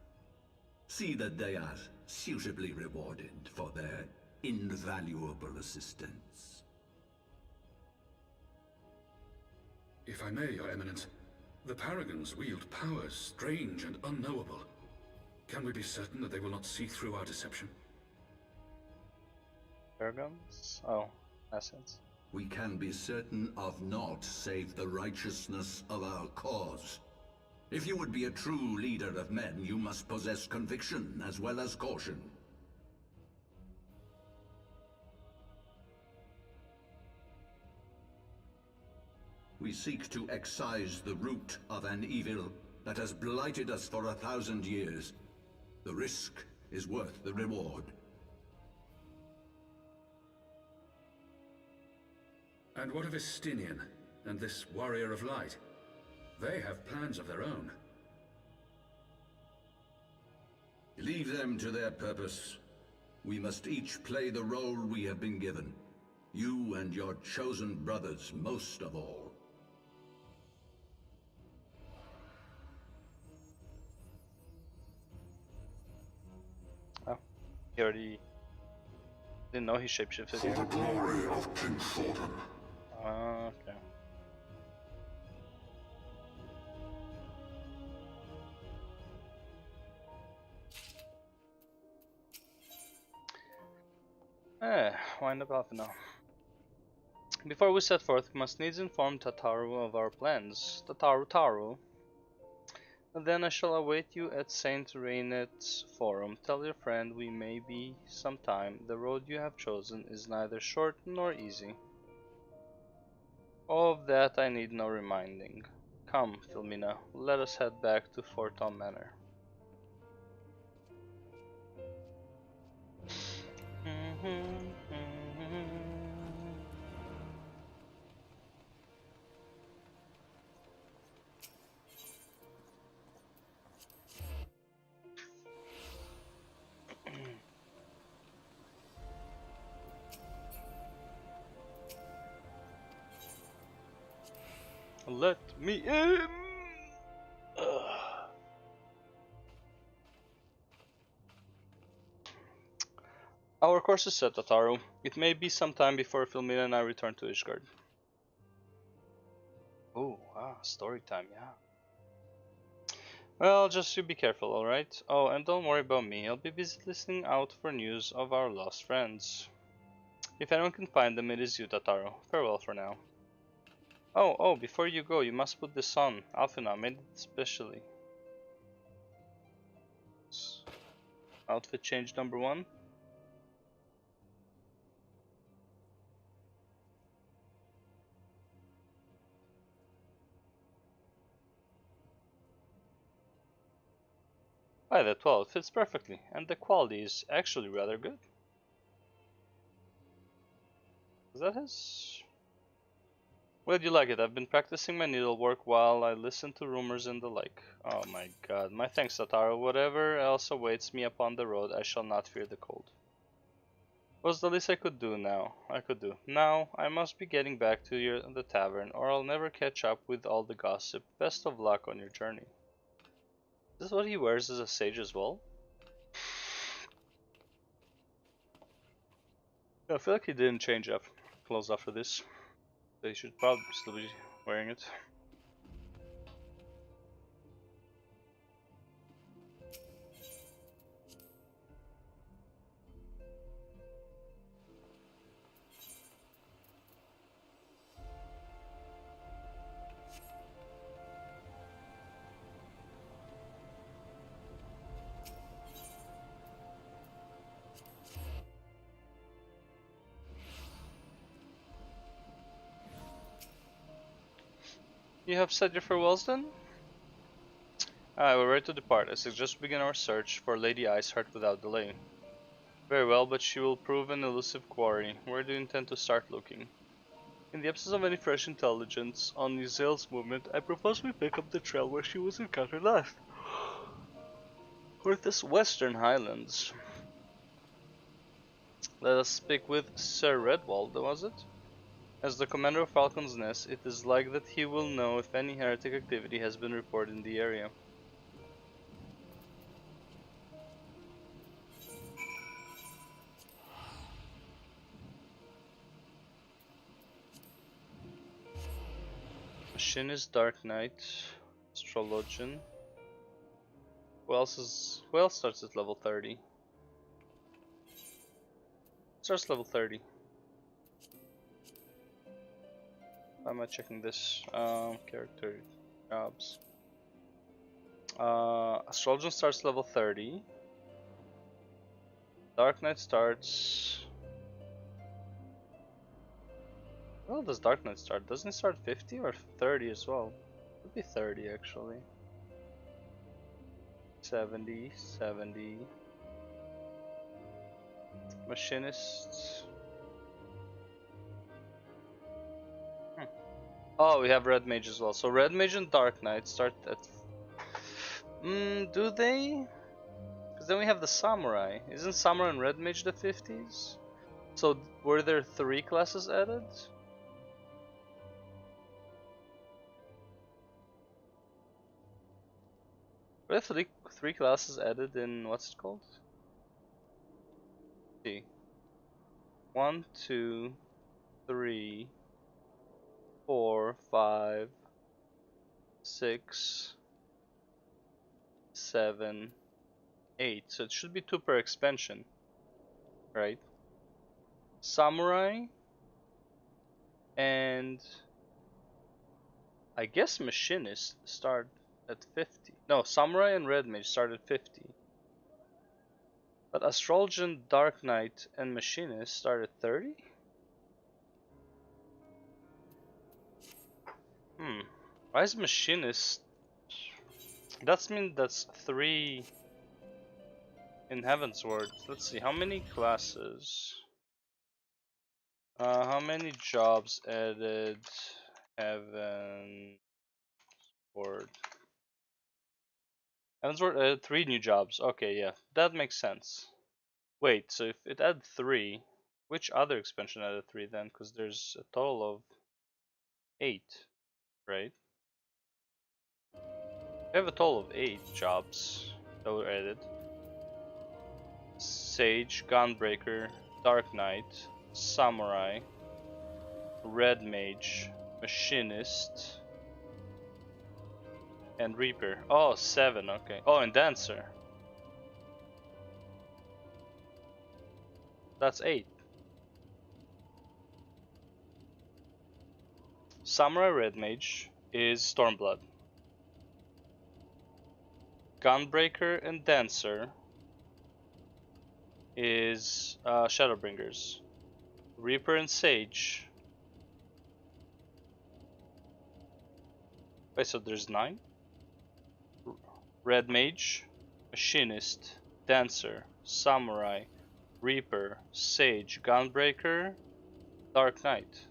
See that they are suitably rewarded for their invaluable assistance. If I may, Your Eminence, the Paragons wield powers strange and unknowable. Can we be certain that they will not see through our deception? Paragons? Oh, essence. We can be certain of naught save the righteousness of our cause. If you would be a true leader of men, you must possess conviction as well as caution. We seek to excise the root of an evil that has blighted us for 1,000 years. The risk is worth the reward. And what of Estinian and this Warrior of Light? They have plans of their own. Leave them to their purpose. We must each play the role we have been given. You and your chosen brothers most of all. Oh, he already didn't know he shapeshifted here. For the glory of King Thornton. Okay. Wind up off now. Before we set forth, we must needs inform Tataru of our plans. Tataru. Then I shall await you at Saint Rainet's Forum. Tell your friend we may be some time. The road you have chosen is neither short nor easy. Of that I need no reminding. Come, Filmina, let us head back to Fort Tom Manor. Let me in! Our course is set, Tataru. It may be some time before Filmina and I return to Ishgard. Oh, story time, yeah. Well, just you be careful, alright? Oh, and don't worry about me. I'll be busy listening out for news of our lost friends. If anyone can find them, it is you, Tataru. Farewell for now. Oh, before you go, you must put this on. Alfina made it specially. Outfit change number 1. By that, well, it fits perfectly, and the quality is actually rather good. Is that his? Well, you like it. I've been practicing my needlework while I listen to rumors and the like. Oh my god. My thanks, Tataru. Whatever else awaits me upon the road, I shall not fear the cold. Was the least I could do now. Now, I must be getting back to the tavern, or I'll never catch up with all the gossip. Best of luck on your journey. Is this what he wears as a sage as well? I feel like he didn't change up clothes after this. They should probably still be wearing it. You have said your farewells then? We're ready to depart. I suggest we begin our search for Lady Iceheart without delay. Very well, but she will prove an elusive quarry. Where do you intend to start looking? In the absence of any fresh intelligence on Yzele's movement, I propose we pick up the trail where she was encountered last. This Western Highlands. Let us speak with Sir Redwald, was it? As the commander of Falcon's Nest, it is like that he will know if any heretic activity has been reported in the area. Machinist, Dark Knight, Astrologian. Who else starts at level 30? Starts level 30. Why am I checking this? Character jobs. Astrologian starts level 30. Dark Knight starts. Well, does Dark Knight start? Doesn't it start 50 or 30 as well? It would be 30 actually. 70. Machinist. Oh, we have Red Mage as well. So Red Mage and Dark Knight start at... do they? Because then we have the Samurai. Isn't Samurai and Red Mage the 50s? So were there 3 classes added? Were there three classes added in what's it called? Let's see. 1, 2, 3, 4, 5, 6, 7, 8. So it should be 2 per expansion, right? Samurai and I guess Machinist start at 50. No, Samurai and Red Mage start at 50. But Astrologian, Dark Knight, and Machinist start at 30? Why is Machinist... That's 3 in Heavensward. Let's see, how many classes? How many jobs added Heavensward? Heavensward added 3 new jobs. Okay, yeah, that makes sense. Wait, so if it added 3, which other expansion added 3 then? Because there's a total of 8, right? We have a total of 8 jobs that were added. Sage, Gunbreaker, Dark Knight, Samurai, Red Mage, Machinist, and Reaper. Oh, 7, okay. Oh, and Dancer. That's 8. Samurai Red Mage is Stormblood. Gunbreaker and Dancer is Shadowbringers. Reaper and Sage. Wait, so there's 9? Red Mage, Machinist, Dancer, Samurai, Reaper, Sage, Gunbreaker, Dark Knight.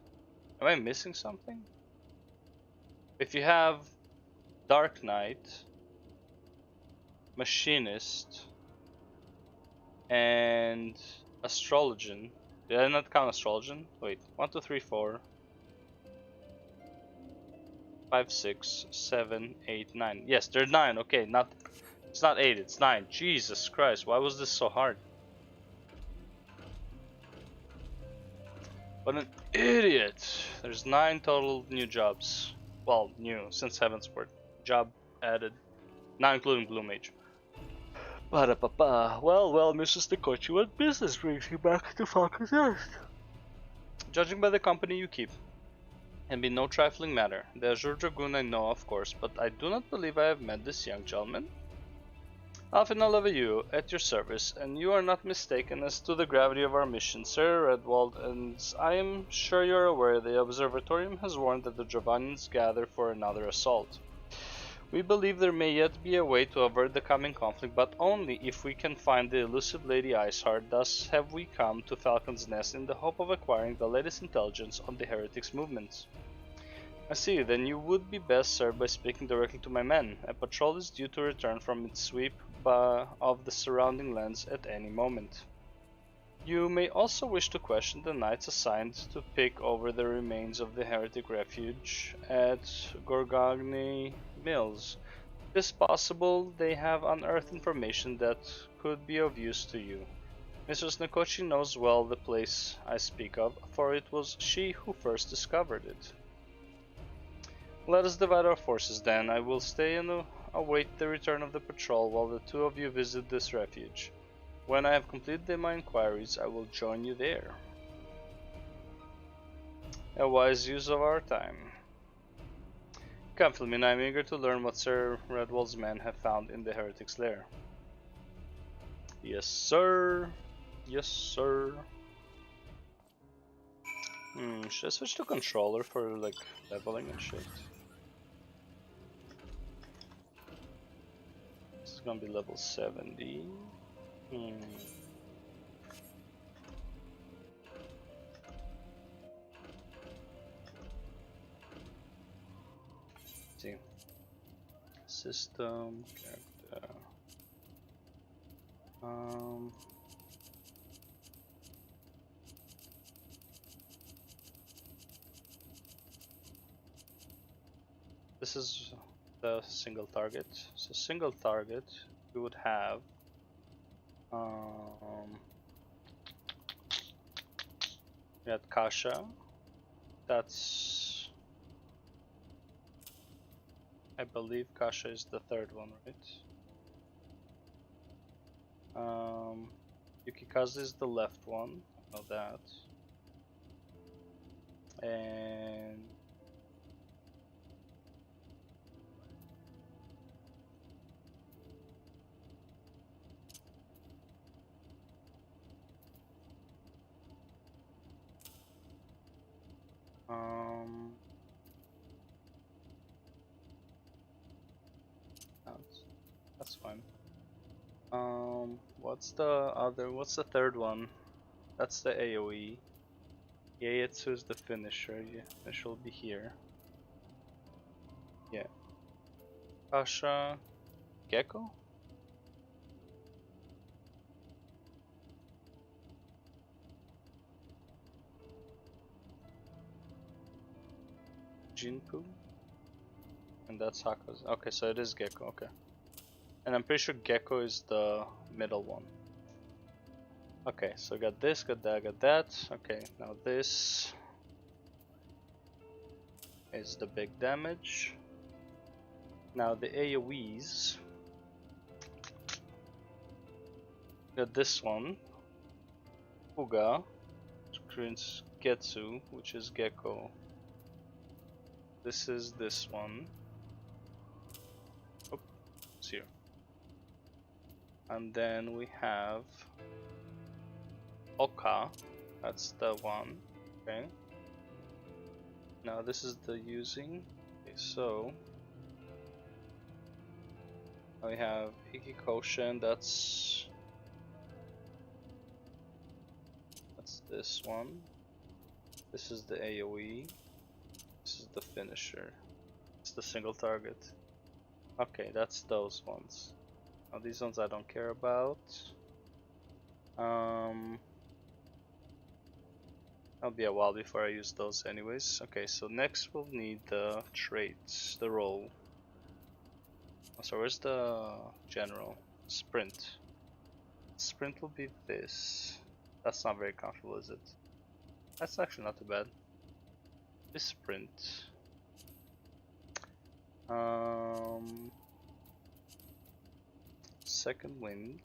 Am I missing something? If you have Dark Knight, Machinist, and Astrologian. Did I not count Astrologian? Wait, 1, 2, 3, 4, 5, 6, 7, 8, 9. Yes, there are 9. Okay, it's not 8, it's 9. Jesus Christ, why was this so hard? What an idiot! There's 9 total new jobs. Well, new since Heavensward. Job added, not including Blue Mage. Ba-da-ba-ba. Well, Mrs. Nikochi, what business brings you back to Falcon's Nest? Judging by the company you keep, can be no trifling matter. The Azure Dragoon I know, of course, but I do not believe I have met this young gentleman. Alfina Leveilleux, at your service, and you are not mistaken as to the gravity of our mission, Sir Redwald, and I am sure you are aware the Observatorium has warned that the Dravanians gather for another assault. We believe there may yet be a way to avert the coming conflict, but only if we can find the elusive Lady Iceheart. Thus have we come to Falcon's Nest in the hope of acquiring the latest intelligence on the heretics' movements. I see, then you would be best served by speaking directly to my men. A patrol is due to return from its sweep of the surrounding lands at any moment. You may also wish to question the knights assigned to pick over the remains of the heretic refuge at Gorgagni Mills. It is possible they have unearthed information that could be of use to you. Mrs. Nikochi knows well the place I speak of, for it was she who first discovered it. Let us divide our forces then. I will stay and await the return of the patrol while the two of you visit this refuge. When I have completed my inquiries, I will join you there. A wise use of our time. Come, Philomena, I am eager to learn what Sir Redwald's men have found in the heretic's lair. Yes, sir. Yes, sir. Should I switch to controller for like leveling and shit? This is gonna be level 70. See. System, character. this is the single target. So single target, we would have we had Kasha. That's, I believe Kasha is the third one, right? Yukikaze is the left one. I know that. And that's fine. What's the third one? That's the AoE. Yaetsu is the finisher. Yeah, this will be here. Yeah. Kasha, Gecko? Jinpu? And that's Hako's. Okay, so it is Gecko, okay. And I'm pretty sure Gecko is the middle one. Okay, so got this, got that, got that. Okay, now this is the big damage. Now the AoEs. Got this one. Fuga. Screens Getsu, which is Gecko. This is this one. Oh, it's here. And then we have Oka. That's the one. Okay. Now this is the using. Okay, so we have Hikikoshin. That's this one. This is the AoE. This is the finisher. It's the single target. Okay, that's those ones. Now these ones I don't care about. That'll be a while before I use those anyways. Okay, so next we'll need the traits, the roll. So where's the general? Sprint. Sprint will be this. That's not very comfortable, is it? That's actually not too bad. This sprint. Second wind.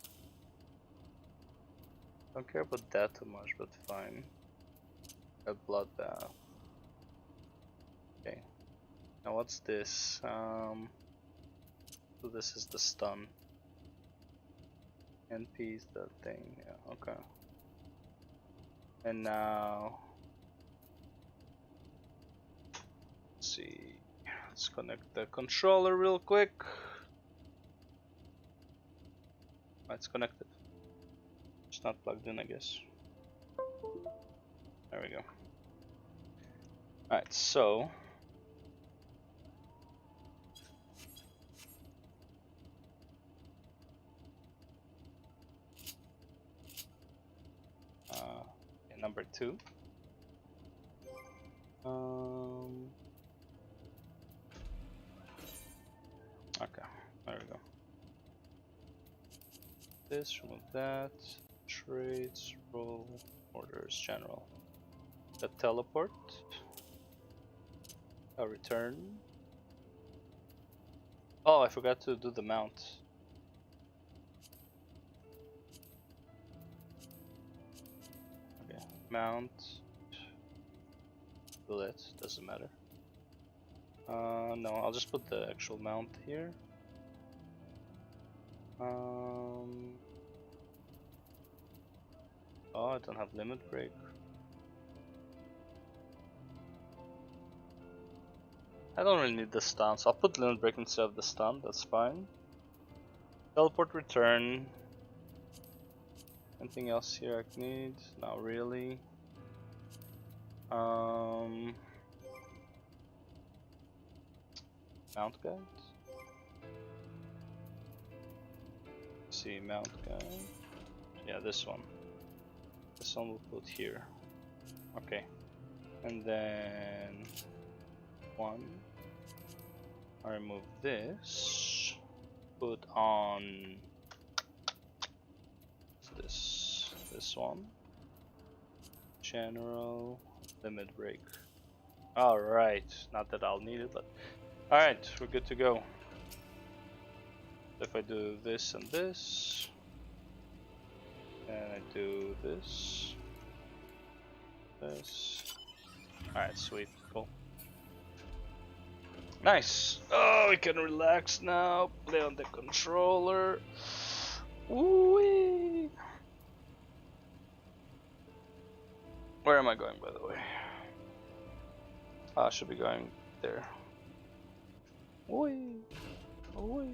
Don't care about that too much, but fine. Got bloodbath. Okay. Now what's this? So this is the stun. NP is the thing. Yeah. Okay. And now, let's see. Let's connect the controller real quick. It's connected. It's not plugged in, I guess. There we go. Alright, so number 2. Okay, there we go. This, remove that. Trades, roll, orders, general. The teleport. A return. Oh, I forgot to do the mount. Okay, mount. Bullet, doesn't matter. No, I'll just put the actual mount here. Oh, I don't have limit break. I don't really need the stun, so I'll put limit break instead of the stun, that's fine. Teleport return. Anything else here I need? Not really. Mount guide? See, mount guide. Yeah, this one. This one we'll put here. Okay. And then 1, I remove this. Put on this one. General limit break. Alright, not that I'll need it, but alright, we're good to go. If I do this and this, and I do this, alright, sweet, cool. Nice! Oh, we can relax now, play on the controller. Woo-wee! Where am I going, by the way? I should be going there. Woo-wee! Woo-wee!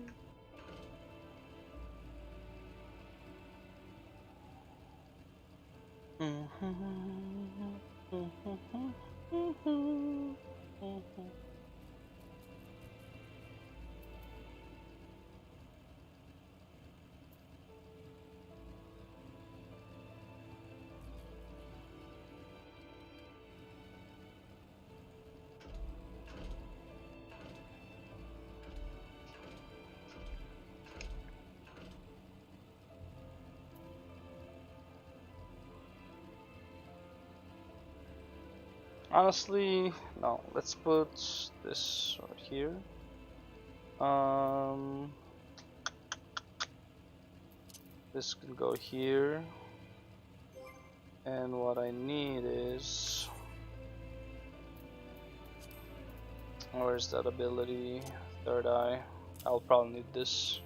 Honestly, no, let's put this right here. This can go here. And what I need is... Where's that ability? Third eye. I'll probably need this.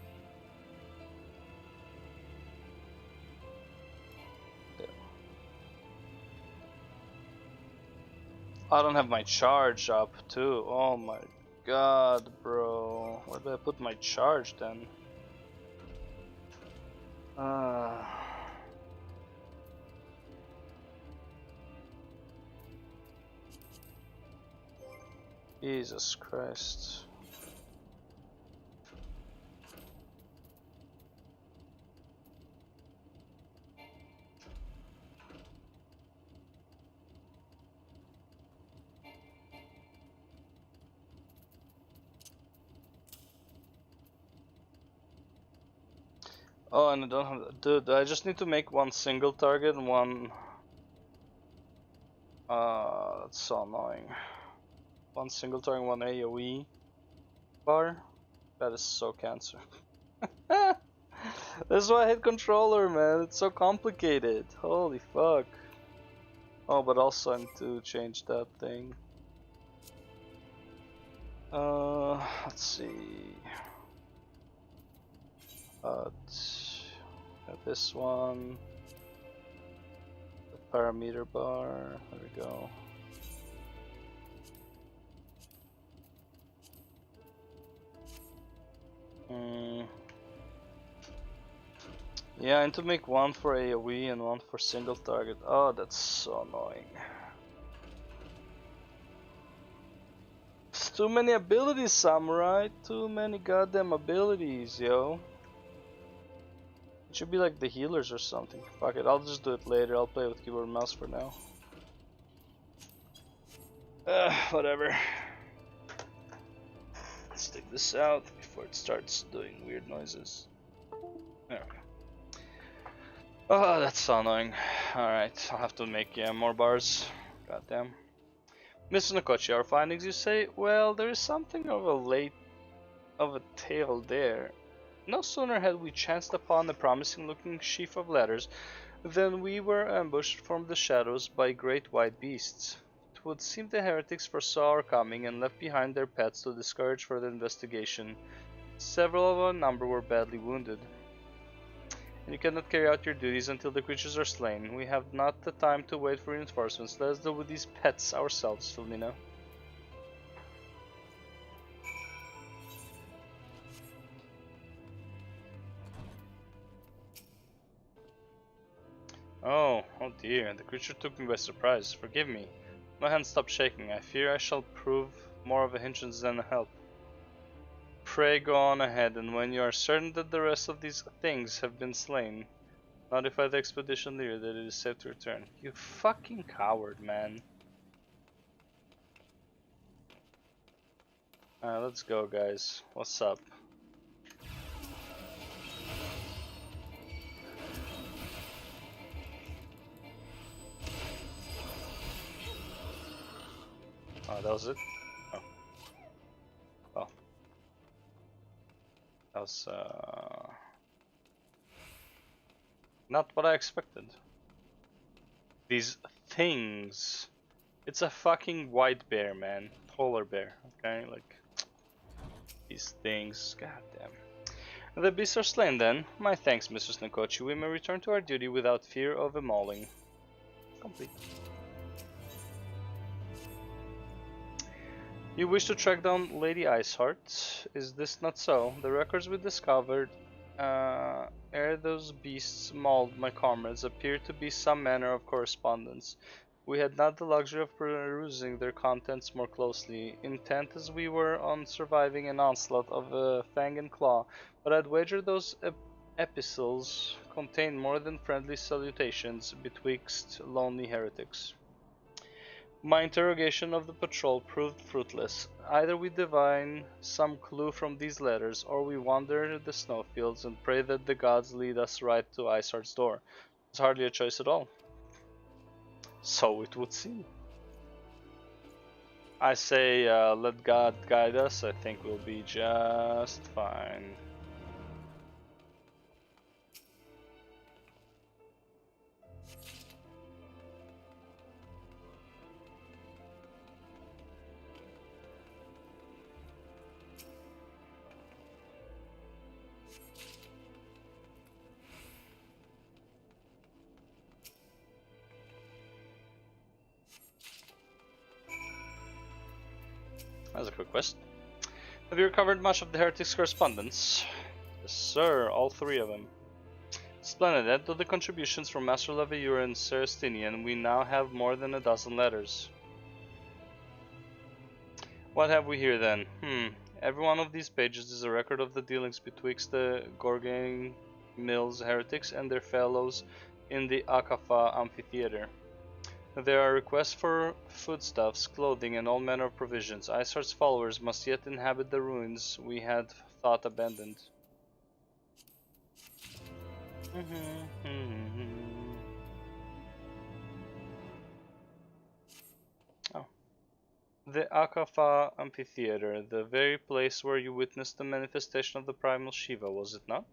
I don't have my charge up too. Oh my god, bro. Where did I put my charge then? Jesus Christ. Oh, and I don't have... Dude, I just need to make one single target and one... that's so annoying. One single target, one AoE bar. That is so cancer. This is why I hate controller, man. It's so complicated. Holy fuck. Oh, but also I need to change that thing. Let's see. This one, the parameter bar, there we go. Yeah, I need to make one for AoE and one for single target. Oh, that's so annoying. It's too many abilities, Samurai. Too many goddamn abilities, yo. It should be like the healers or something. Fuck it, I'll just do it later. I'll play with keyboard and mouse for now. Whatever. Let's take this out before it starts doing weird noises. There we go. Oh, that's so annoying. Alright, I'll have to make more bars. Goddamn. Mr. Nokochi, our findings, you say? Well, there is something of a tale there. No sooner had we chanced upon a promising-looking sheaf of letters than we were ambushed from the shadows by great white beasts. It would seem the heretics foresaw our coming and left behind their pets to discourage further investigation. Several of our number were badly wounded. And you cannot carry out your duties until the creatures are slain. We have not the time to wait for reinforcements. Let us deal with these pets ourselves, Filomena. Oh dear, the creature took me by surprise. Forgive me. My hand stopped shaking. I fear I shall prove more of a hindrance than a help. Pray go on ahead, and when you are certain that the rest of these things have been slain, notify the expedition leader that it is safe to return. You fucking coward, man. Alright, let's go, guys. What's up? Oh, that was it? Oh. Oh. That was, not what I expected. These things. It's a fucking white bear, man. Polar bear, okay? Like, these things. Goddamn. The beasts are slain then. My thanks, Mr. Snakochi. We may return to our duty without fear of a mauling. Complete. You wish to track down Lady Iceheart? Is this not so? The records we discovered ere those beasts mauled my comrades appear to be some manner of correspondence. We had not the luxury of perusing their contents more closely, intent as we were on surviving an onslaught of fang and claw, but I'd wager those epistles contain more than friendly salutations betwixt lonely heretics. My interrogation of the patrol proved fruitless. Either we divine some clue from these letters, or we wander the snowfields and pray that the gods lead us right to Iceheart's door. It's hardly a choice at all. So it would seem. I say let God guide us. I think we'll be just fine. That's a quick quest. Have you recovered much of the heretics' correspondence? Yes, sir, all 3 of them. Splendid. Add to the contributions from Master Leviura and Serestinian, we now have more than a dozen letters. What have we here then? Every one of these pages is a record of the dealings betwixt the Gorgain Mills heretics and their fellows in the Akafa amphitheater. There are requests for foodstuffs, clothing, and all manner of provisions. Iceheart's followers must yet inhabit the ruins we had thought abandoned. Oh. The Akafa Amphitheater, the very place where you witnessed the manifestation of the primal Shiva, was it not?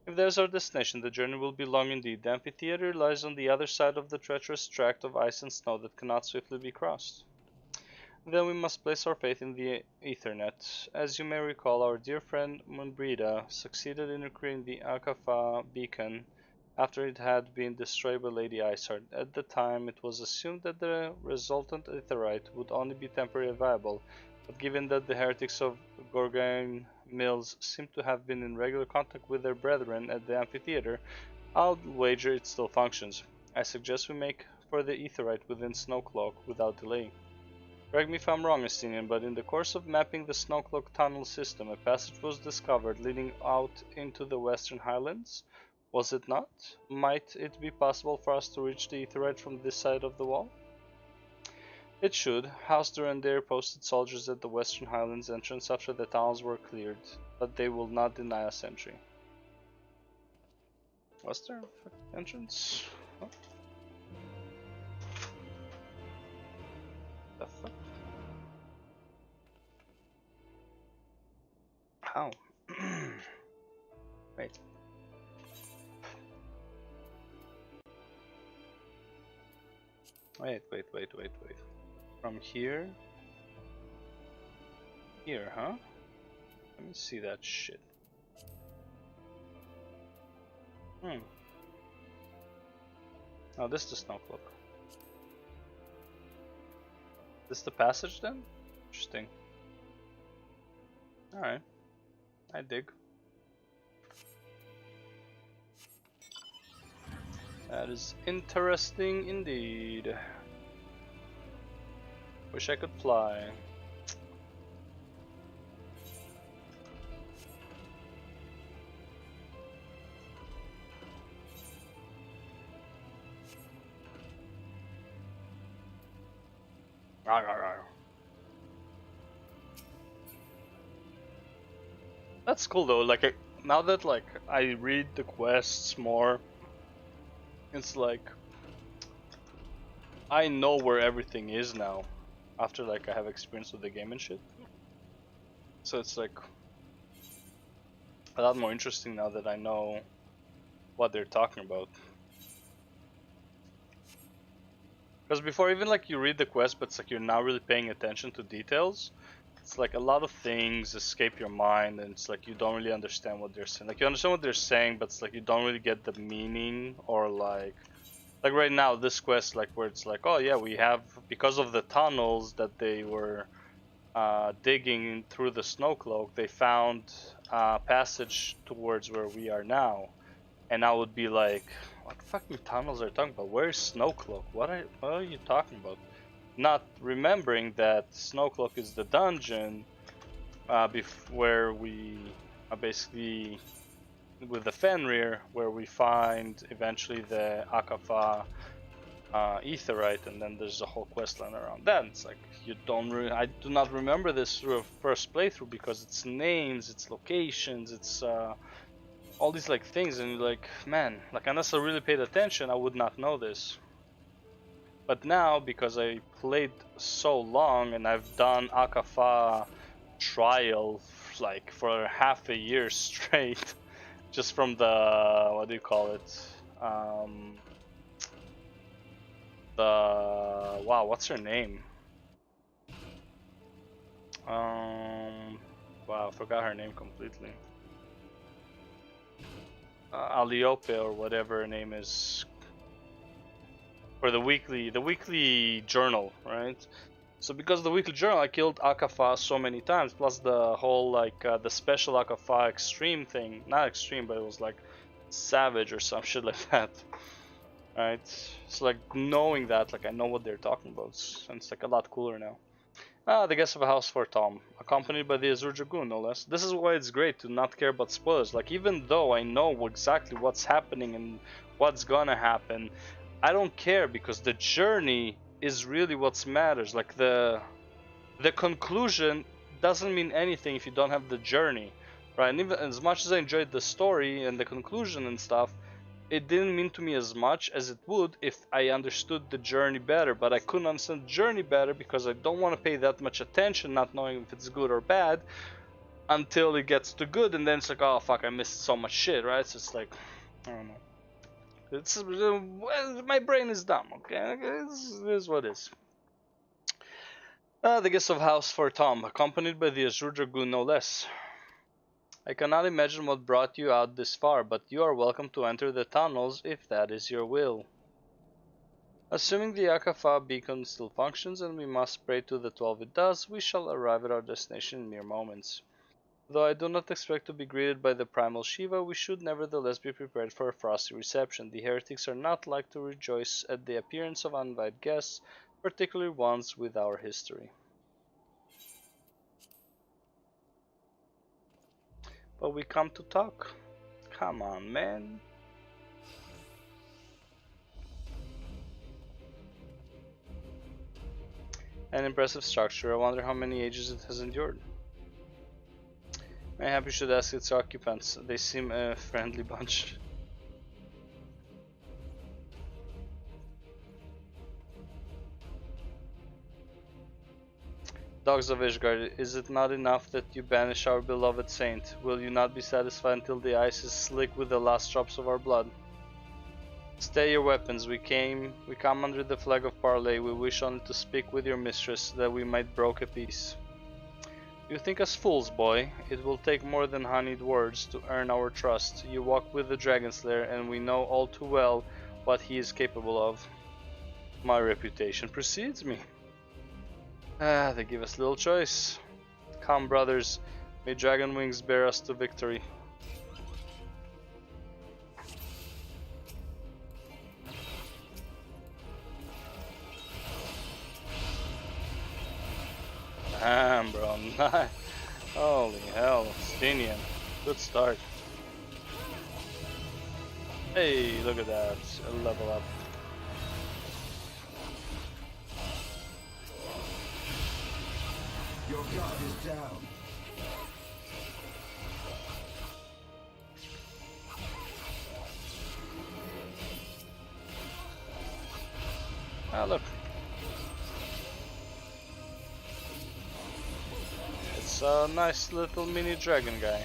If there's our destination, the journey will be long indeed. The amphitheater lies on the other side of the treacherous tract of ice and snow that cannot swiftly be crossed. Then we must place our faith in the Ethernet. As you may recall, our dear friend Munbrida succeeded in recreating the Akafa beacon after it had been destroyed by Lady Iceheart. At the time, it was assumed that the resultant Aetherite would only be temporarily viable, but given that the heretics of Gorgain Mills seem to have been in regular contact with their brethren at the amphitheater, I'll wager it still functions. I suggest we make for the Aetherite within Snowcloak without delay. Correct me if I'm wrong, Estinian, but in the course of mapping the Snowcloak tunnel system, a passage was discovered leading out into the Western Highlands. Was it not? Might it be possible for us to reach the Aetherite from this side of the wall? It should. House Durandare posted soldiers at the Western Highlands entrance after the tunnels were cleared, but they will not deny us entry. Was there entrance? Oh. The fuck? How? Wait. Wait. From here? Here, huh? Let me see that shit. Oh, this is the Snowcloak. This the passage then? Interesting. Alright. I dig. That is interesting indeed. Wish I could fly. That's cool though. Like now that like I read the quests more, it's like I know where everything is now. After like I have experience with the game and shit. So it's like a lot more interesting now that I know what they're talking about. Because before, even like you read the quest, but it's like you're not really paying attention to details. It's like a lot of things escape your mind, and it's like you don't really understand what they're saying. Like you understand what they're saying, but it's like you don't really get the meaning, or like right now this quest, like where it's like, oh yeah, we have, because of the tunnels that they were digging through the Snowcloak, they found a passage towards where we are now. And I would be like, what fucking tunnels are you talking about? Where's Snowcloak? What are you talking about? Not remembering that Snowcloak is the dungeon where we are basically with the Fenrir, where we find eventually the Akafa Aetheryte, and then there's a whole questline around that. It's like you don't. I do not remember this through a first playthrough because it's names, it's locations, it's all these like things, and you're like, man, like unless I really paid attention, I would not know this. But now, because I played so long and I've done Akafa trial like for half a year straight, just from the, what do you call it? Wow, what's her name? Wow, I forgot her name completely. Aliope or whatever her name is. For the weekly journal, right? So because of the weekly journal, I killed Akafa so many times. Plus the whole like the special Akafa extreme thing, not extreme, but it was like savage or some shit like that. Right? So like knowing that, like I know what they're talking about, and it's like a lot cooler now. The guest of a house for Tom, accompanied by the Azure Dragoon, no less. This is why it's great to not care about spoilers. Like even though I know exactly what's happening and what's gonna happen, I don't care because the journey is really what matters. Like the conclusion doesn't mean anything if you don't have the journey, right? And even as much as I enjoyed the story and the conclusion and stuff, it didn't mean to me as much as it would if I understood the journey better. But I couldn't understand the journey better because I don't want to pay that much attention, not knowing if it's good or bad, until it gets to good, and then it's like, oh fuck, I missed so much shit, right? So it's like, I don't know. It's my brain is dumb. Okay, it is what it is. The guest of house for Tom, accompanied by the Azure Dragoon, no less. I cannot imagine what brought you out this far, but you are welcome to enter the tunnels if that is your will. Assuming the Akafa beacon still functions and we must pray to the 12 it does, we shall arrive at our destination in mere moments. Though I do not expect to be greeted by the primal Shiva, we should nevertheless be prepared for a frosty reception. The heretics are not like to rejoice at the appearance of uninvited guests, particularly ones with our history. But we come to talk. Come on, man. An impressive structure. I wonder how many ages it has endured. Mayhap you should ask its occupants. They seem a friendly bunch. Dogs of Ishgard, is it not enough that you banish our beloved saint? Will you not be satisfied until the ice is slick with the last drops of our blood? Stay your weapons. We come under the flag of parley. We wish only to speak with your mistress, that we might broker a peace. You think us fools, boy. It will take more than honeyed words to earn our trust. You walk with the Dragon Slayer, and we know all too well what he is capable of. My reputation precedes me. They give us little choice. Come, brothers. May dragon wings bear us to victory. Damn, bro. Holy hell. Stenian. Good start. Hey, look at that. A level up. Your guard is down. Ah, look. It's a nice little mini dragon guy.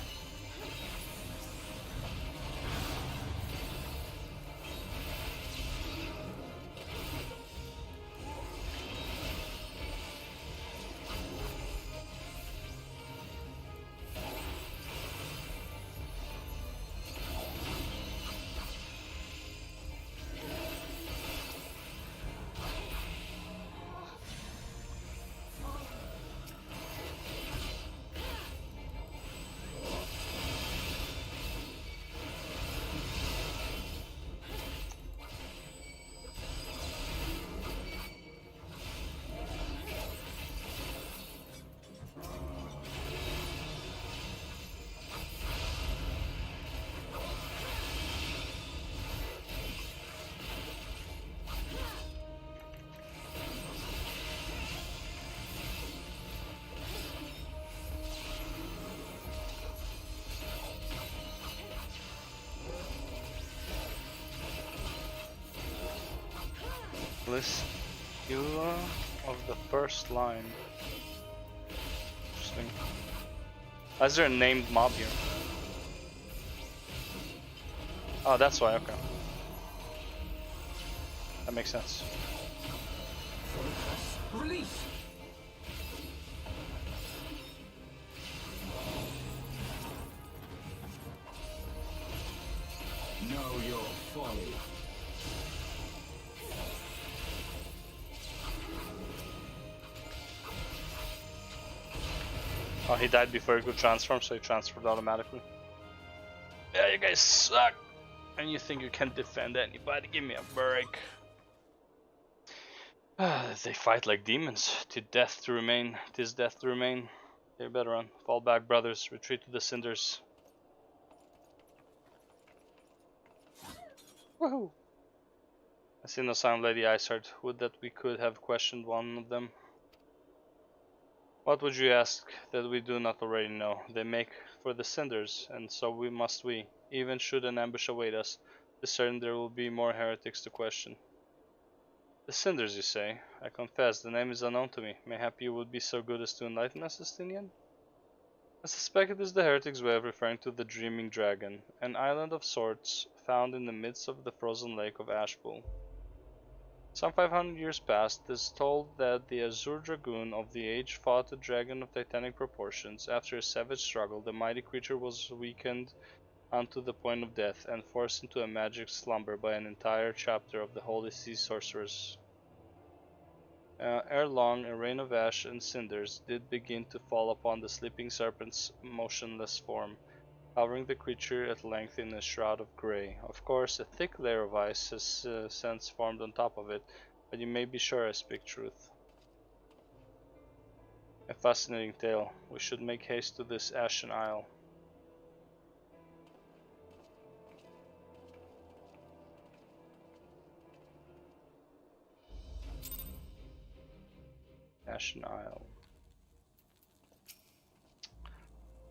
List you of the first line. Interesting. Why is there a named mob here? Oh, that's why, okay. That makes sense. Release! Know your folly. Oh, he died before he could transform, so he transferred automatically. Yeah, you guys suck! And you think you can defend anybody? Give me a break. They fight like demons. To death to remain. 'Tis death to remain. You better run. Fall back, brothers. Retreat to the cinders. Woohoo! I see no sign of Lady Iceheart. Would that we could have questioned one of them. What would you ask that we do not already know? They make for the cinders, and so must we. Even should an ambush await us, it is certain there will be more heretics to question. The cinders, you say? I confess, the name is unknown to me. Mayhap you would be so good as to enlighten us, Estinian? I suspect it is the heretics' way of referring to the Dreaming Dragon, an island of sorts found in the midst of the frozen lake of Ashpool. Some 500 years past, it is told that the Azure Dragoon of the age fought a dragon of titanic proportions. After a savage struggle, the mighty creature was weakened unto the point of death, and forced into a magic slumber by an entire chapter of the Holy Sea sorcerers. Ere long, a rain of ash and cinders did begin to fall upon the sleeping serpent's motionless form, covering the creature at length in a shroud of grey. Of course, a thick layer of ice has since formed on top of it, but you may be sure I speak truth. A fascinating tale. We should make haste to this Ashen Isle. Ashen Isle.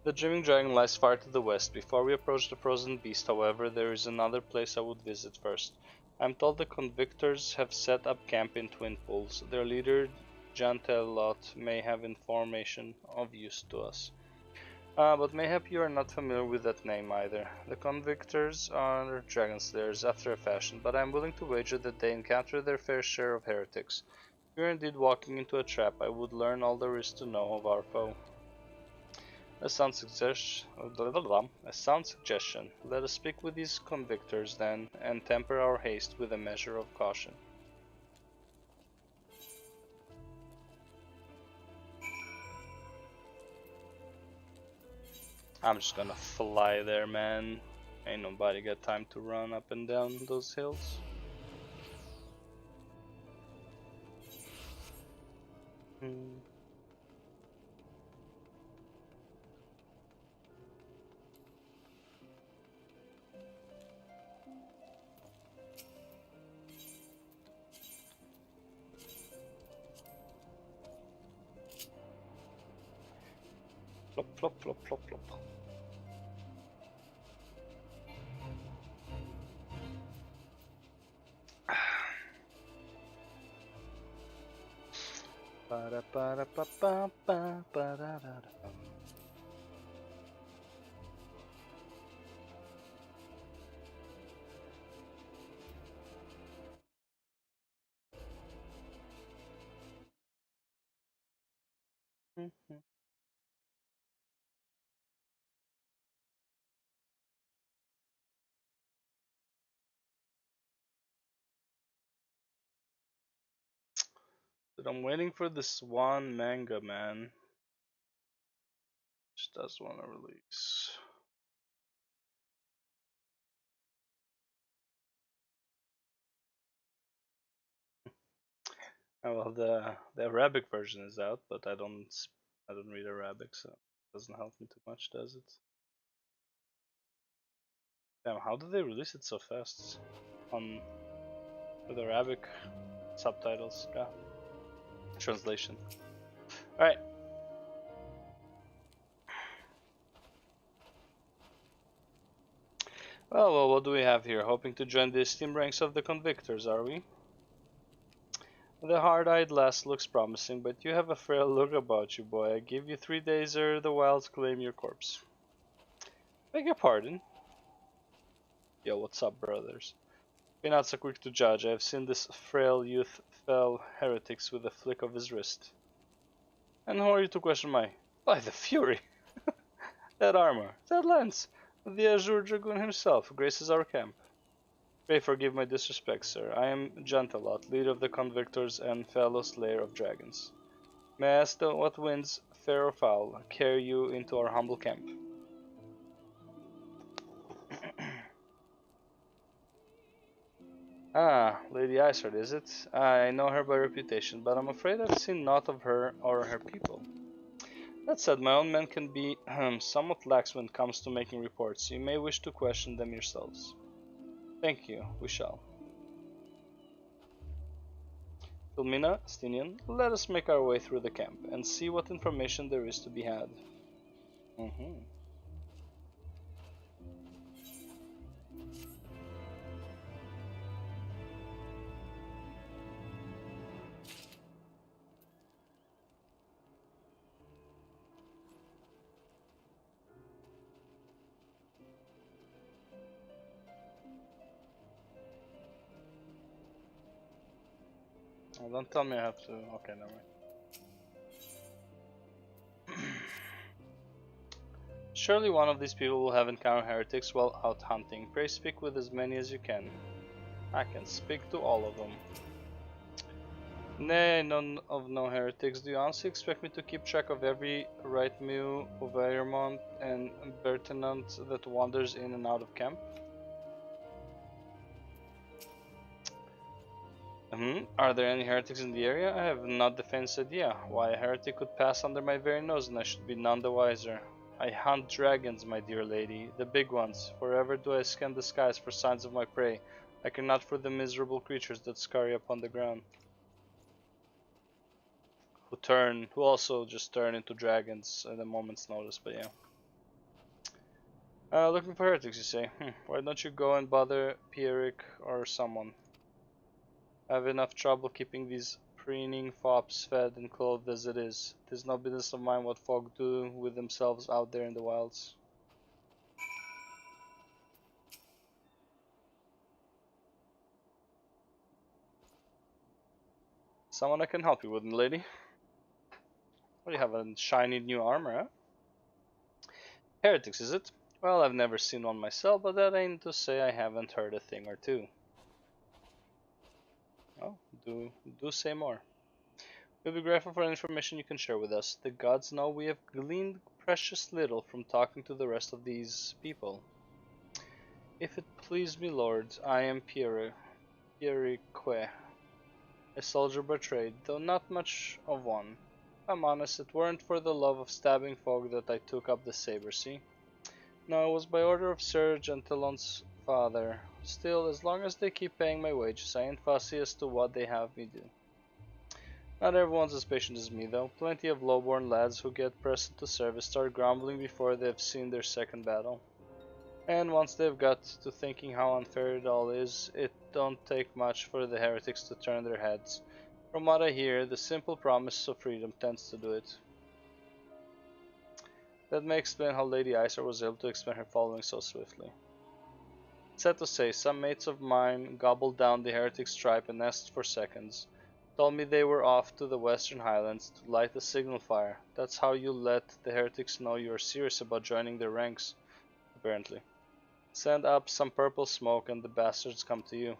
The Dreaming Dragon lies far to the west. Before we approach the frozen beast, however, there is another place I would visit first. I am told the convictors have set up camp in Twin Pools. Their leader, Jantelot, may have information of use to us. But mayhap you are not familiar with that name either. The convictors are dragon slayers after a fashion, but I am willing to wager that they encounter their fair share of heretics. If you are indeed walking into a trap, I would learn all there is to know of our foe. A sound suggestion. Let us speak with these convictors then, and temper our haste with a measure of caution. I'm just gonna fly there, man. Ain't nobody got time to run up and down those hills. Plop, plop, plop, plop, plop. But I'm waiting for this one manga, man. Just does want to release. Oh, well, the Arabic version is out, but I don't read Arabic, so it doesn't help me too much, does it? Damn, how did they release it so fast? With Arabic subtitles, yeah. Translation. Alright. Well, what do we have here? Hoping to join the esteemed ranks of the convictors, are we? The hard-eyed lass looks promising, but you have a frail look about you, boy. I give you 3 days or the wilds claim your corpse. Beg your pardon? Yo, what's up, brothers? Be not so quick to judge. I have seen this frail youth fell heretics with a flick of his wrist. And who are you to question my... By the Fury! That armor, that lance, the Azure Dragoon himself graces our camp. Pray forgive my disrespect, sir. I am Jantalot, leader of the Convictors and fellow slayer of dragons. May I ask what winds, fair or foul, carry you into our humble camp? Ah, Lady Iceheart, is it? I know her by reputation, but I'm afraid I've seen naught of her or her people. That said, my own men can be somewhat lax when it comes to making reports. You may wish to question them yourselves. Thank you, we shall. Filmina, Stinian, let us make our way through the camp and see what information there is to be had. Oh, don't tell me I have to... Okay, never mind. Surely one of these people will have encountered heretics while out hunting. Pray speak with as many as you can. I can speak to all of them. Nay, none of no heretics. Do you honestly expect me to keep track of every Rightmue, Vairmont, and Bertenant that wanders in and out of camp? Are there any heretics in the area? I have not the faintest idea. Why, a heretic could pass under my very nose and I should be none the wiser. I hunt dragons, my dear lady, the big ones. Forever do I scan the skies for signs of my prey. I care not for the miserable creatures that scurry upon the ground. Who also just turn into dragons at a moment's notice, but yeah. Looking for heretics, you say? Why don't you go and bother Pierrick or someone? I have enough trouble keeping these preening fops fed and clothed as it is. 'Tis no business of mine what folk do with themselves out there in the wilds. Someone I can help you with, lady. What do you have, a shiny new armor, huh? Heretics, is it? Well, I've never seen one myself, but that ain't to say I haven't heard a thing or two. Oh, do say more. We'll be grateful for any information you can share with us. The gods know we have gleaned precious little from talking to the rest of these people. If it please me, lord, I am Pierrique, a soldier by trade, though not much of one. If I'm honest, it weren't for the love of stabbing folk that I took up the saber, see? No, it was by order of Sir Gentilon's father. Still, as long as they keep paying my wages, I ain't fussy as to what they have me do. Not everyone's as patient as me, though. Plenty of low-born lads who get pressed into service start grumbling before they've seen their second battle. And once they've got to thinking how unfair it all is, it don't take much for the heretics to turn their heads. From what I hear, the simple promise of freedom tends to do it. That may explain how Lady Iser was able to expand her following so swiftly. Sad to say, some mates of mine gobbled down the heretic's tribe and asked for seconds. Told me they were off to the Western Highlands to light a signal fire. That's how you let the heretics know you are serious about joining their ranks, apparently. Send up some purple smoke and the bastards come to you.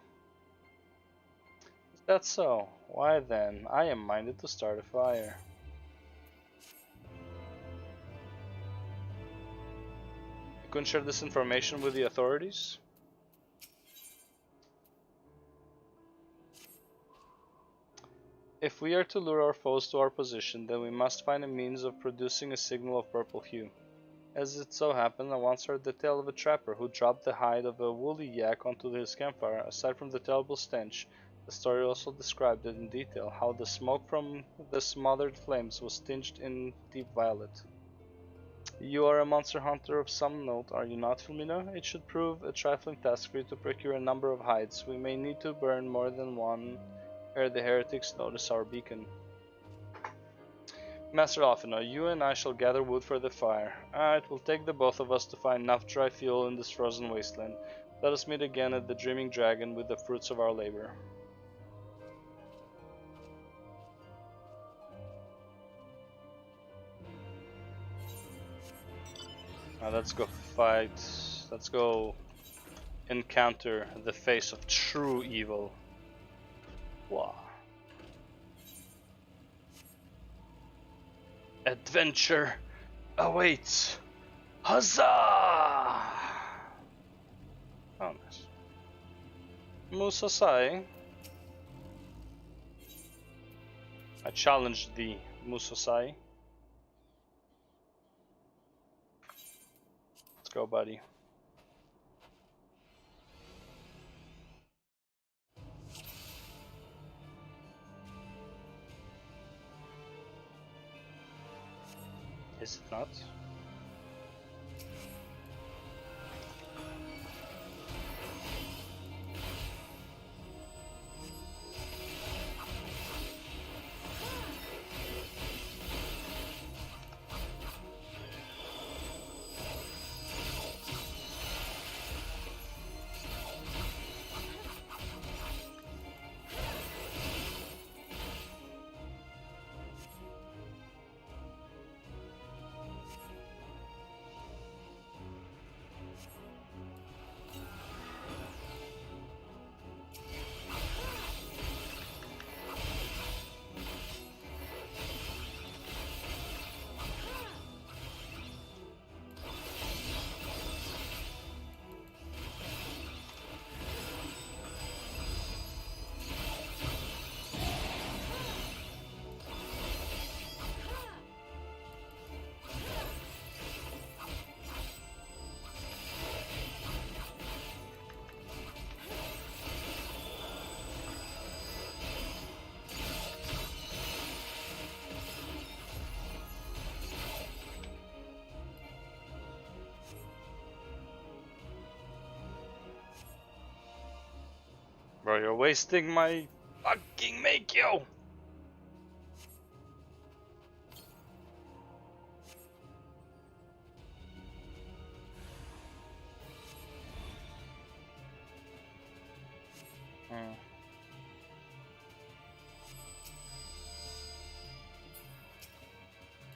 Is that so? Why then, I am minded to start a fire. You couldn't share this information with the authorities? If we are to lure our foes to our position, then we must find a means of producing a signal of purple hue. As it so happened, I once heard the tale of a trapper who dropped the hide of a woolly yak onto his campfire. Aside from the terrible stench, the story also described it in detail, how the smoke from the smothered flames was tinged in deep violet. You are a monster hunter of some note, are you not, Filmina? It should prove a trifling task for you to procure a number of hides. We may need to burn more than one ere the heretics notice our beacon. Master Alfino, you and I shall gather wood for the fire. It will take the both of us to find enough dry fuel in this frozen wasteland. Let us meet again at the Dreaming Dragon with the fruits of our labor. Now let's go fight. Let's go encounter the face of true evil. Wow. Adventure awaits. Huzzah! Oh, nice. Musasai. I challenge thee, Musasai. Let's go, buddy. Is it not? Bro, you're wasting my fucking make you.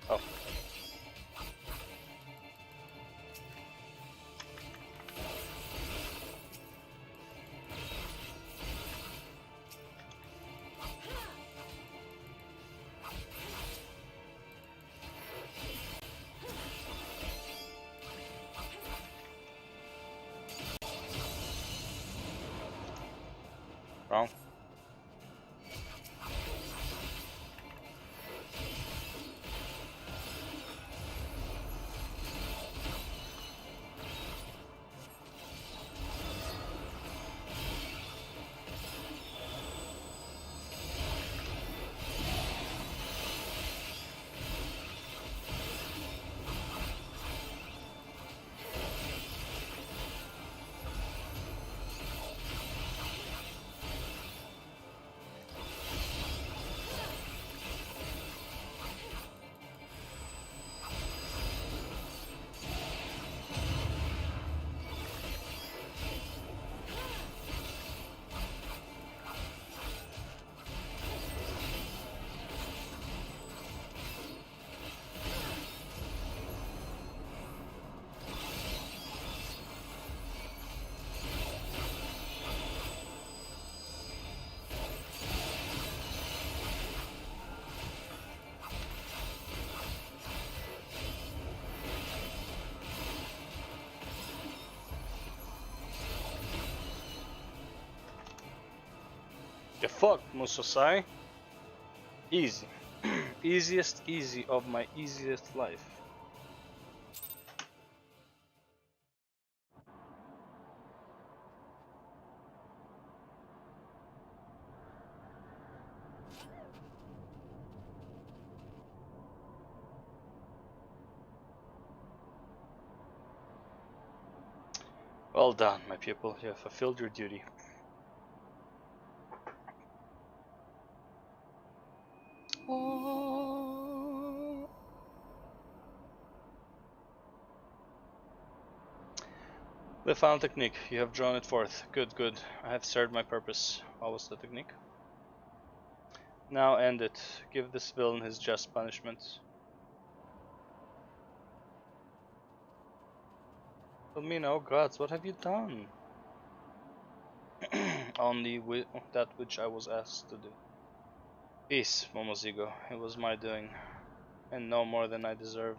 Oh. Wrong. Get fucked, Musosai. Easy. Easiest easy of my easiest life. Well done, my pupil. You have fulfilled your duty. The final technique. You have drawn it forth. Good, good. I have served my purpose. What was the technique? Now end it. Give this villain his just punishment. Tell me now, gods, what have you done? Only that which I was asked to do. Peace, Momozigo. It was my doing, and no more than I deserve.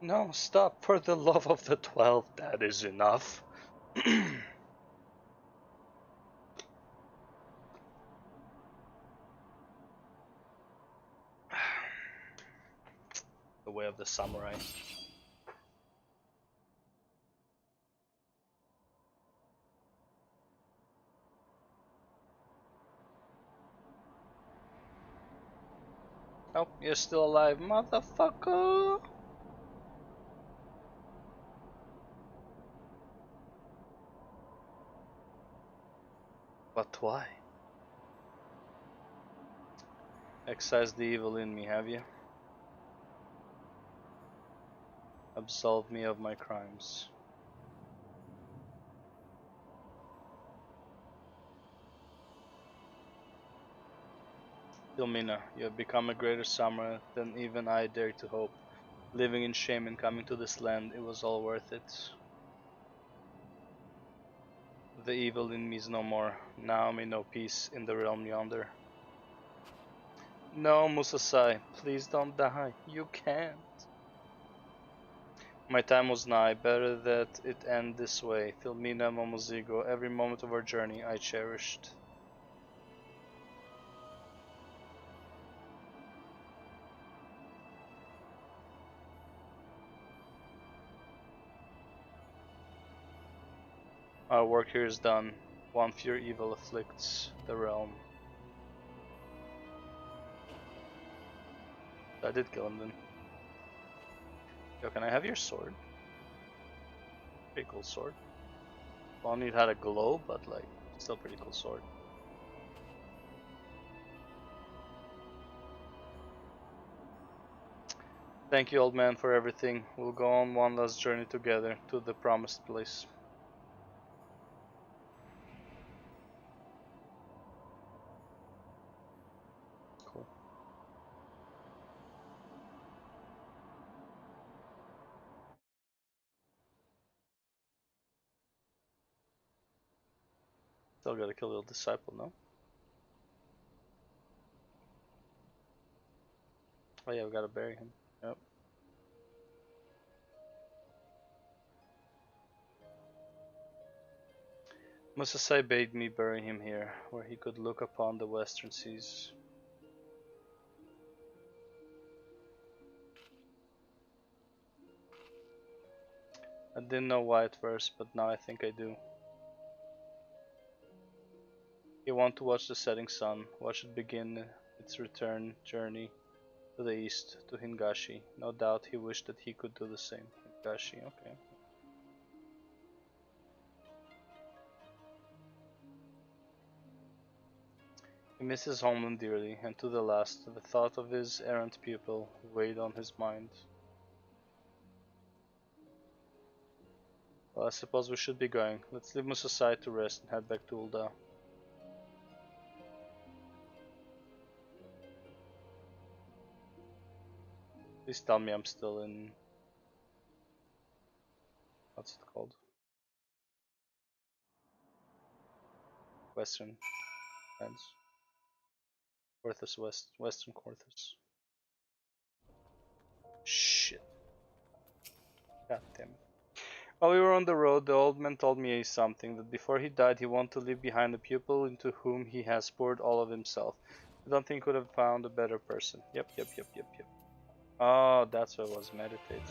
No, stop, for the love of the 12, that is enough. The way of the samurai. Oh, you're still alive, motherfucker! But why? Excise the evil in me, have you? Absolve me of my crimes. Ilmina, you have become a greater samurai than even I dared to hope. Living in shame and coming to this land, it was all worth it. The evil in me is no more. Now may know peace in the realm yonder. No, Musasai, please don't die. You can't. My time was nigh. Better that it end this way. Filmina, Momozigo, every moment of our journey I cherished. Our work here is done. One fear evil afflicts the realm. I did kill him then. Yo, can I have your sword? Pretty cool sword. Only it had a glow, but like, still pretty cool sword. Thank you, old man, for everything. We'll go on one last journey together to the promised place. Cool. Still gotta kill the disciple, no? Oh yeah, we gotta bury him. Yep. Musasai bade me bury him here, where he could look upon the western seas. I didn't know why at first, but now I think I do. He wanted to watch the setting sun, watch it begin its return journey to the east, to Hingashi. No doubt he wished that he could do the same. Hingashi, okay. He missed his homeland dearly, and to the last, the thought of his errant pupil weighed on his mind. Well, I suppose we should be going. Let's leave Musasai to rest and head back to Ul'dah. Please tell me I'm still in... what's it called? Western lands. Western Quarthus. Shit. God damn it. While we were on the road, the old man told me something, that before he died he wanted to leave behind a pupil into whom he has poured all of himself. I don't think he could have found a better person. Yep. Oh, that's what it was, meditate.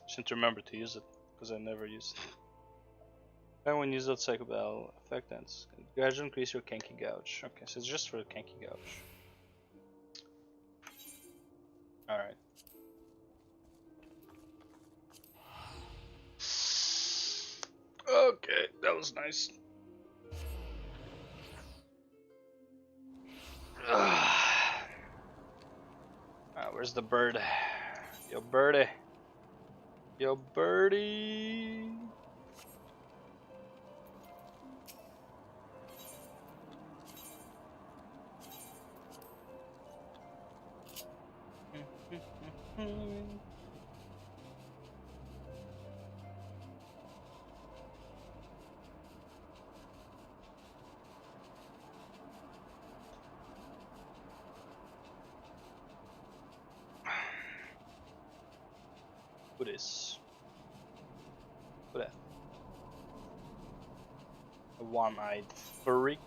Shouldn't remember to use it, because I never use it. And when used outside spell effect ends, gradually increase your Kenki Gouge. Okay, so it's just for the Kenki Gouge. Alright. Okay, that was nice. Where's the bird? Yo, birdie. Yo, birdie. What is? What that? A one-eyed freak.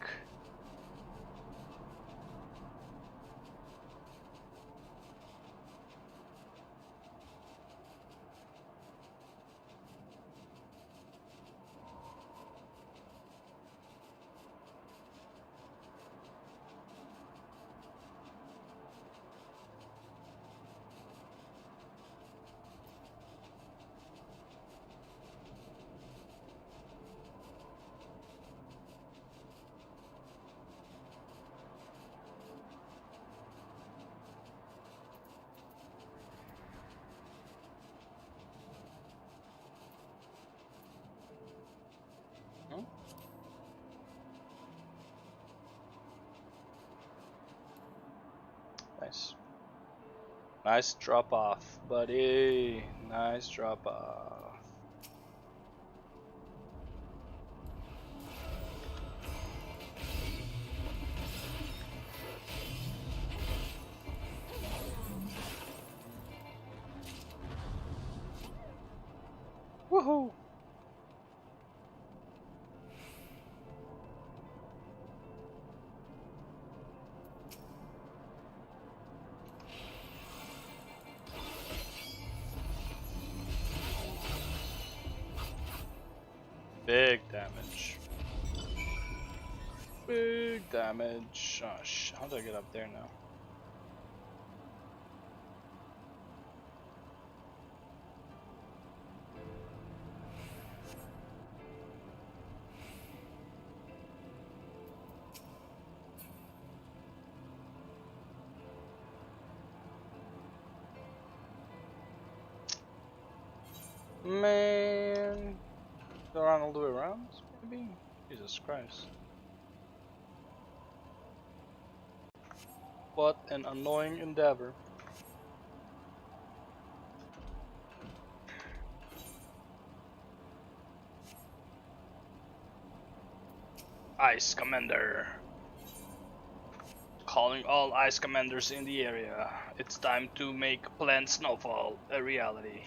Nice. Nice drop off, buddy. Nice drop off. Woohoo! Big damage. Big damage. Oh shit, how do I get up there now? Man, go around all the way around, maybe? Jesus Christ. What an annoying endeavor. Ice Commander. Calling all Ice Commanders in the area. It's time to make Plan Snowfall a reality.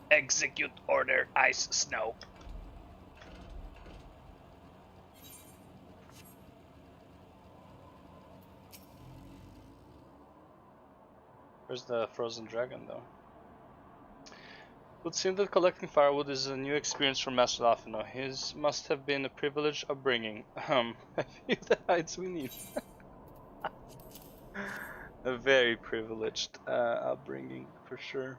Execute Order Ice Snow. Where's the frozen dragon though? It would seem that collecting firewood is a new experience for Master Lafino. His must have been a privileged upbringing. I feel the heights we need. A very privileged upbringing for sure.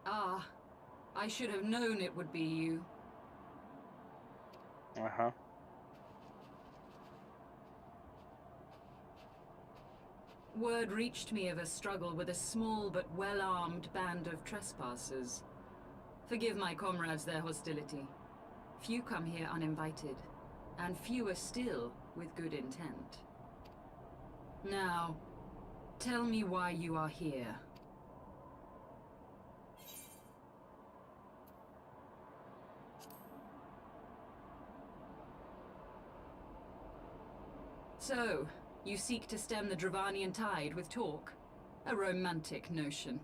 Ah, I should have known it would be you. Uh-huh. Word reached me of a struggle with a small but well-armed band of trespassers. Forgive my comrades their hostility. Few come here uninvited, and fewer still with good intent. Now, tell me why you are here. So, you seek to stem the Dravanian tide with talk? A romantic notion.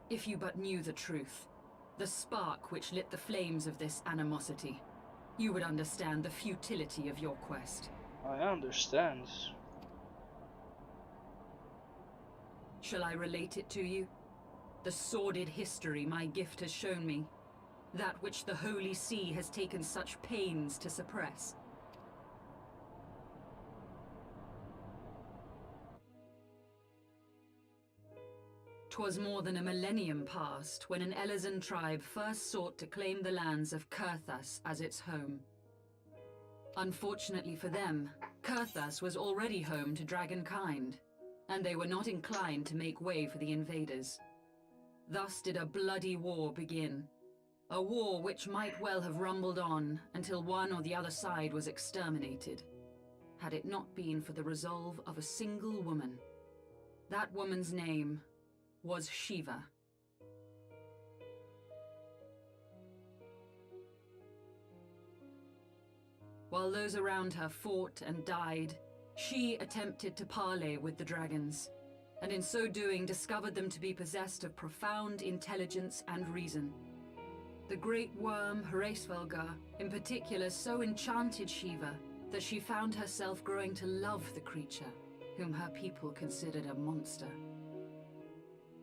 If you but knew the truth, the spark which lit the flames of this animosity, you would understand the futility of your quest. I understand. Shall I relate it to you? The sordid history my gift has shown me. That which the Holy See has taken such pains to suppress. 'Twas more than a millennium past when an Elizan tribe first sought to claim the lands of Kurthas as its home. Unfortunately for them, Kurthas was already home to dragonkind, and they were not inclined to make way for the invaders. Thus did a bloody war begin, a war which might well have rumbled on until one or the other side was exterminated, had it not been for the resolve of a single woman. That woman's name was Shiva. While those around her fought and died, she attempted to parley with the dragons, and in so doing discovered them to be possessed of profound intelligence and reason. The great worm Hraesvelgar, in particular, so enchanted Shiva that she found herself growing to love the creature, whom her people considered a monster.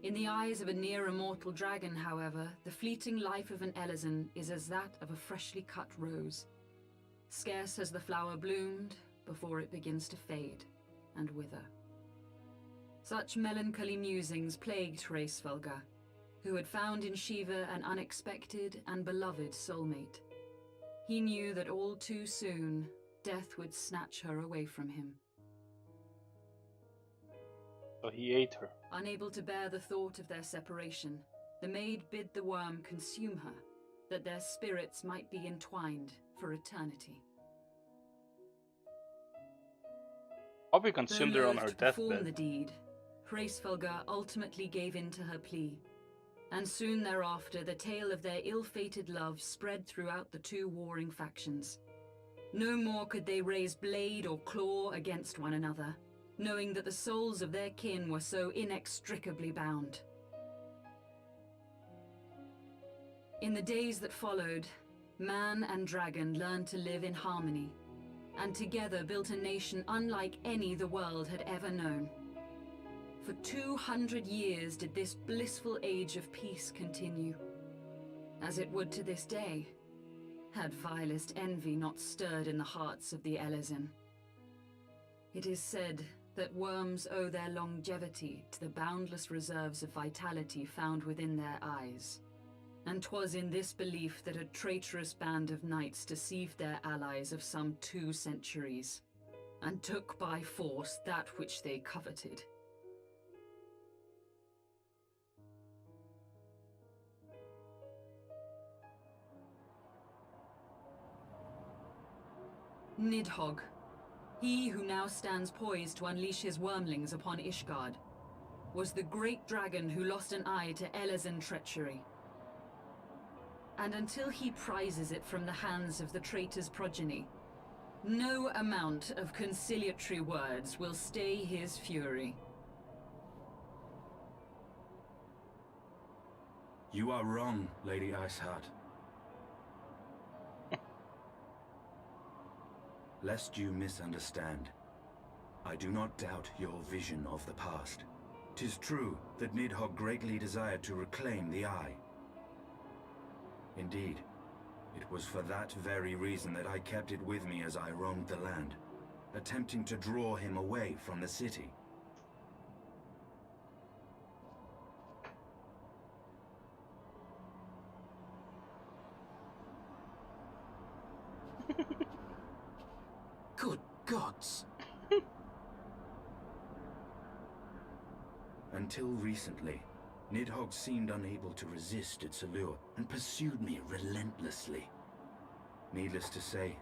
In the eyes of a near-immortal dragon, however, the fleeting life of an Elizan is as that of a freshly cut rose. Scarce has the flower bloomed before it begins to fade and wither. Such melancholy musings plagued Hraesvelgar, who had found in Shiva an unexpected and beloved soulmate. He knew that all too soon, death would snatch her away from him. So he ate her. Unable to bear the thought of their separation, the maid bid the worm consume her, that their spirits might be entwined for eternity. I'll be consumed her on her To perform the deathbed. deed, Hraesvelgar ultimately gave in to her plea, and soon thereafter the tale of their ill-fated love spread throughout the two warring factions. No more could they raise blade or claw against one another, knowing that the souls of their kin were so inextricably bound. In the days that followed, man and dragon learned to live in harmony, and together built a nation unlike any the world had ever known. For 200 years did this blissful age of peace continue, as it would to this day, had vilest envy not stirred in the hearts of the Elizan. It is said that worms owe their longevity to the boundless reserves of vitality found within their eyes. And 'twas in this belief that a traitorous band of knights deceived their allies of some 2 centuries, and took by force that which they coveted. Nidhogg, he who now stands poised to unleash his wormlings upon Ishgard, was the great dragon who lost an eye to Elizan treachery. And until he prizes it from the hands of the traitor's progeny, no amount of conciliatory words will stay his fury. You are wrong, Lady Iceheart. Lest you misunderstand, I do not doubt your vision of the past. 'Tis true that Nidhogg greatly desired to reclaim the Eye. Indeed, it was for that very reason that I kept it with me as I roamed the land, attempting to draw him away from the city. Good gods! Until recently, Nidhogg seemed unable to resist its allure and pursued me relentlessly. Needless to say,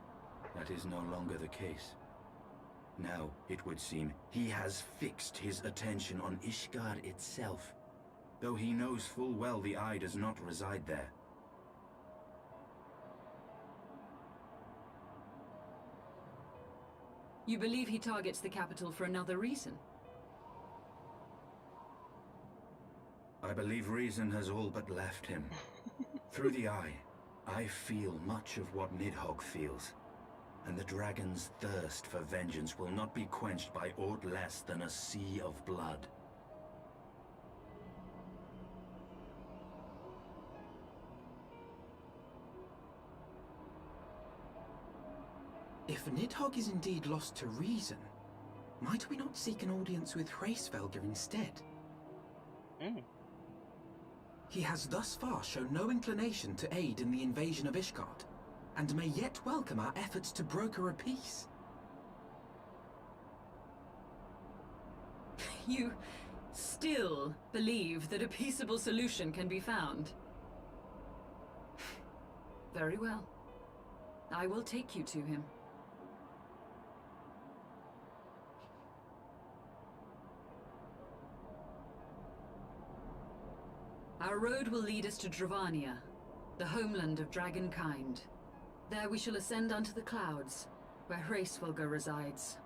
that is no longer the case. Now, it would seem, he has fixed his attention on Ishgard itself, though he knows full well the eye does not reside there. You believe he targets the capital for another reason? I believe reason has all but left him. Through the eye, I feel much of what Nidhogg feels, and the dragon's thirst for vengeance will not be quenched by aught less than a sea of blood. If Nidhogg is indeed lost to reason, might we not seek an audience with Hraesvelgr instead? He has thus far shown no inclination to aid in the invasion of Ishgard, and may yet welcome our efforts to broker a peace. You still believe that a peaceable solution can be found? Very well. I will take you to him. Our road will lead us to Dravania, the homeland of dragonkind. There we shall ascend unto the clouds, where Hraesvelgr resides.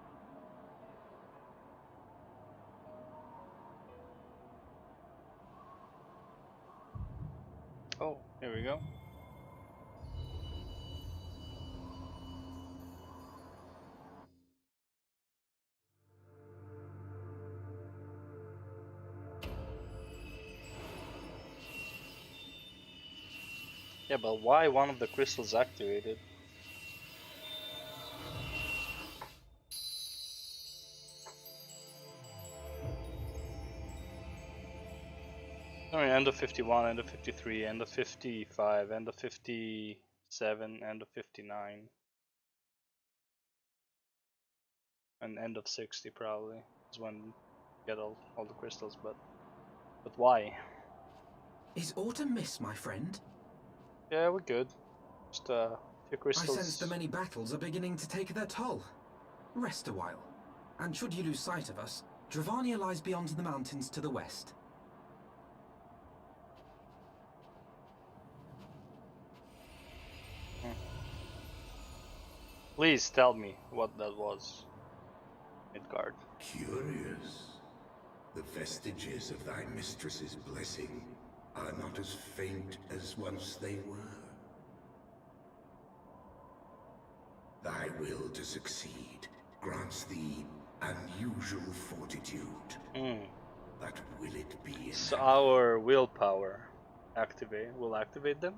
Oh, here we go. Yeah, but why one of the crystals activated? I mean, end of 51, end of 53, end of 55, end of 57, end of 59. And end of 60 probably is when you get all the crystals, but why? Is autumn mist, my friend? Yeah, we're good. Just a few crystals. I sense the many battles are beginning to take their toll. Rest a while, and should you lose sight of us, Dravania lies beyond the mountains to the west. Please tell me what that was, Midgard. Curious. The vestiges of thy mistress's blessing are not as faint as once they were. Thy will to succeed grants thee unusual fortitude. But will it be enough? So our willpower will activate them?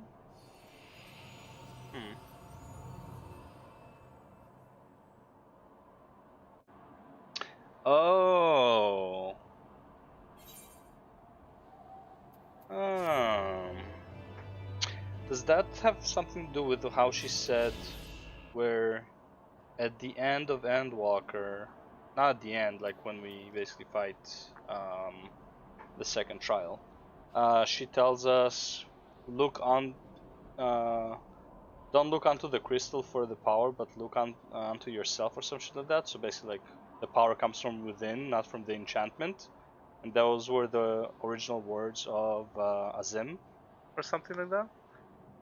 Oh. Does that have something to do with how she said where at the end of Endwalker, not at the end, like when we basically fight the second trial, she tells us don't look onto the crystal for the power, but look onto yourself or something like that. So basically, like, the power comes from within, not from the enchantment. And those were the original words of Azim or something like that.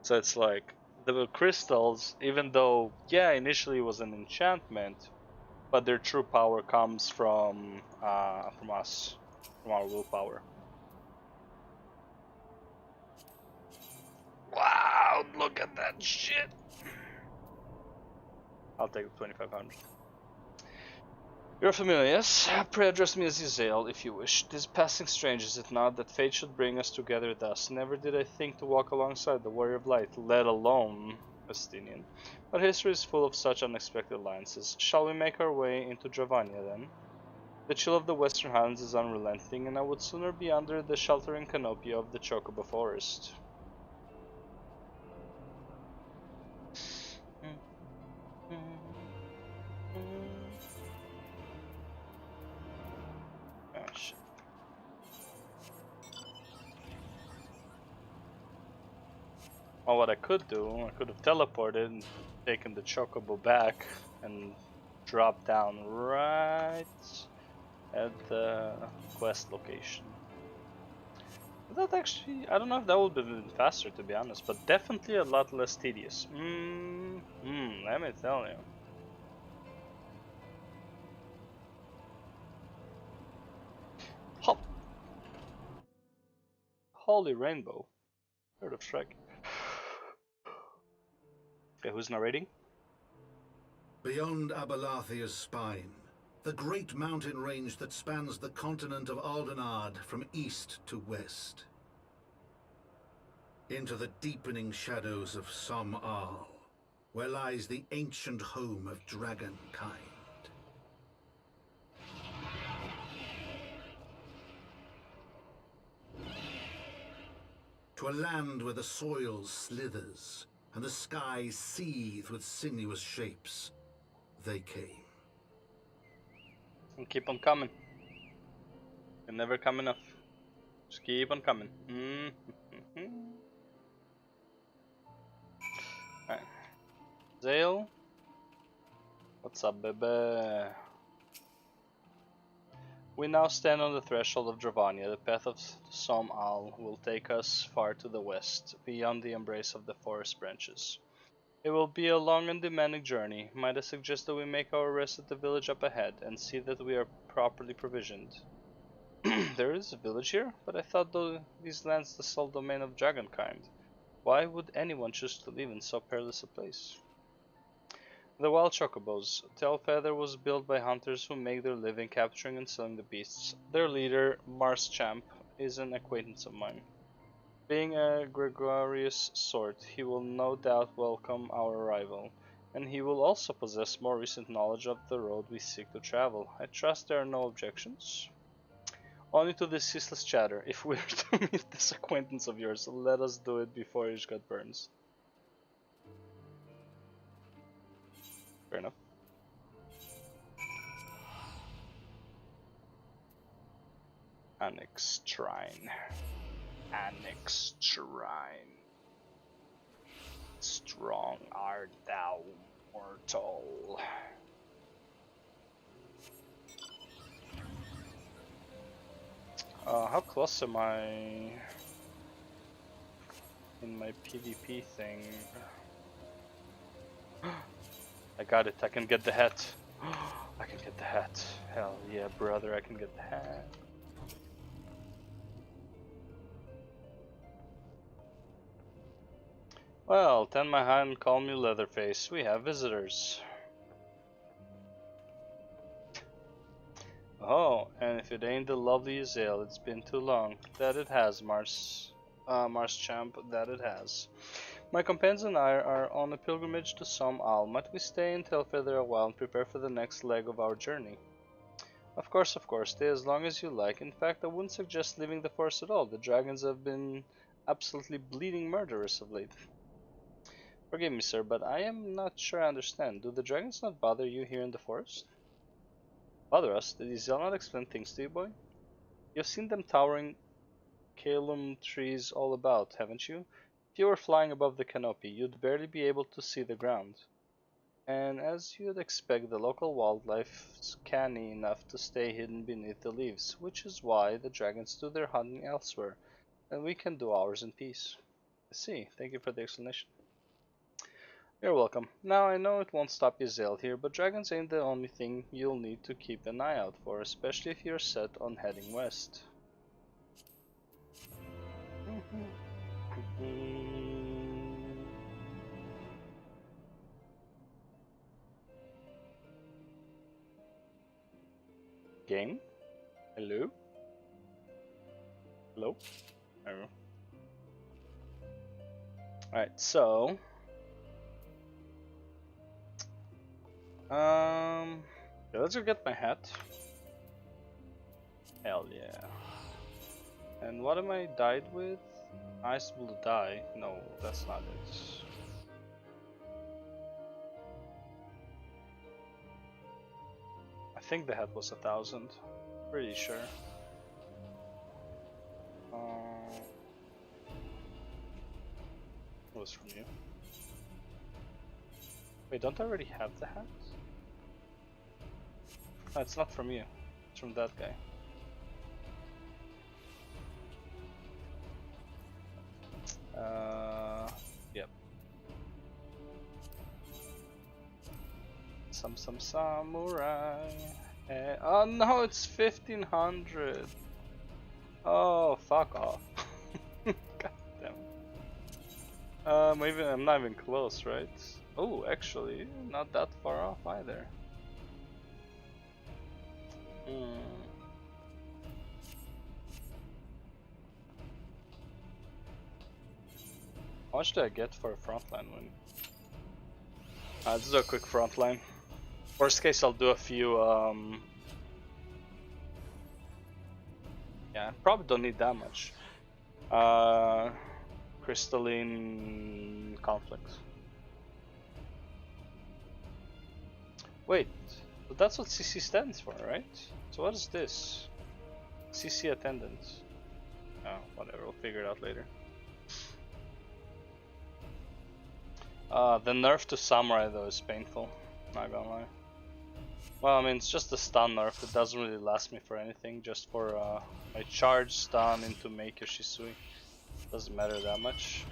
So it's like the crystals, even though, yeah, initially it was an enchantment, but their true power comes from us, from our willpower. Wow, look at that shit. I'll take the 2500. You're familiar, yes? Pray address me as Yzael, if you wish. This passing strange, is it not, that fate should bring us together thus? Never did I think to walk alongside the Warrior of Light, let alone Estinian. But history is full of such unexpected alliances. Shall we make our way into Dravania, then? The chill of the Western Highlands is unrelenting, and I would sooner be under the sheltering canopy of the Chocobo Forest. Well, what I could do, I could have teleported and taken the chocobo back and dropped down right at the quest location. But that actually, I don't know if that would have been faster, to be honest, but definitely a lot less tedious. Let me tell you. Hop! Holy Rainbow. Heard of Shrek. Okay, who's narrating? Beyond Abalathia's spine, the great mountain range that spans the continent of Aldenard from east to west. Into the deepening shadows of Som Al, where lies the ancient home of dragonkind. To a land where the soil slithers and the skies seethe with sinuous shapes, they came. And keep on coming. Can never come enough. Just keep on coming. Alright. Zale. What's up, baby? We now stand on the threshold of Dravania. The path of Som Al will take us far to the west, beyond the embrace of the forest branches. It will be a long and demanding journey. Might I suggest that we make our rest at the village up ahead and see that we are properly provisioned? There is a village here, but I thought these lands the sole domain of dragonkind. Why would anyone choose to live in so perilous a place? The wild chocobos. Tailfeather was built by hunters who make their living capturing and selling the beasts. Their leader, Marschamp, is an acquaintance of mine. Being a gregarious sort, he will no doubt welcome our arrival, and he will also possess more recent knowledge of the road we seek to travel. I trust there are no objections? Only to this ceaseless chatter. If we are to meet this acquaintance of yours, let us do it before Ishgard burns. Fair enough. Annex Shrine. Annex Shrine. Strong art thou, mortal. How close am I in my PvP thing? I got it, I can get the hat. I can get the hat. Hell yeah, brother, I can get the hat. Well, tend my hand and call me Leatherface. We have visitors. Oh, and if it ain't the lovely Azale, it's been too long. That it has, Marschamp, that it has. My companions and I are on a pilgrimage to Som Al. Might we stay in Tailfeather a while and prepare for the next leg of our journey? Of course, stay as long as you like. In fact, I wouldn't suggest leaving the forest at all. The dragons have been absolutely bleeding murderous of late. Forgive me, sir, but I am not sure I understand. Do the dragons not bother you here in the forest? Bother us? Did Izelle not explain things to you, boy? You've seen them towering Calum trees all about, haven't you? If you were flying above the canopy, you'd barely be able to see the ground. And as you'd expect, the local wildlife's canny enough to stay hidden beneath the leaves, which is why the dragons do their hunting elsewhere, and we can do ours in peace. I see. Thank you for the explanation. You're welcome. Now I know it won't stop Izelle here, but dragons ain't the only thing you'll need to keep an eye out for, especially if you're set on heading west. Game? Hello? Hello? I don't know. Alright, so okay, let's go get my hat. Hell yeah. And what am I dyed with? Ice blue dye? No, that's not it. I think the hat was 1,000. Pretty sure. It was from you. Wait, don't I already have the hat? No, it's not from you. It's from that guy. Yep. Some samurai. Oh no, it's 1500. Oh, fuck off. God damn. Maybe I'm not even close, right? Oh, actually, not that far off either. How much do I get for a frontline win? Let's do a quick frontline. Worst case, I'll do a few. Yeah, probably don't need that much. Crystalline conflict. Wait, but that's what CC stands for, right? So what is this? CC attendance. Oh, whatever, we'll figure it out later. The nerf to Samurai though is painful, not gonna lie. Well, I mean, it's just a stun nerf, it doesn't really last me for anything, just for my charge stun into Meikyo Shisui. Doesn't matter that much.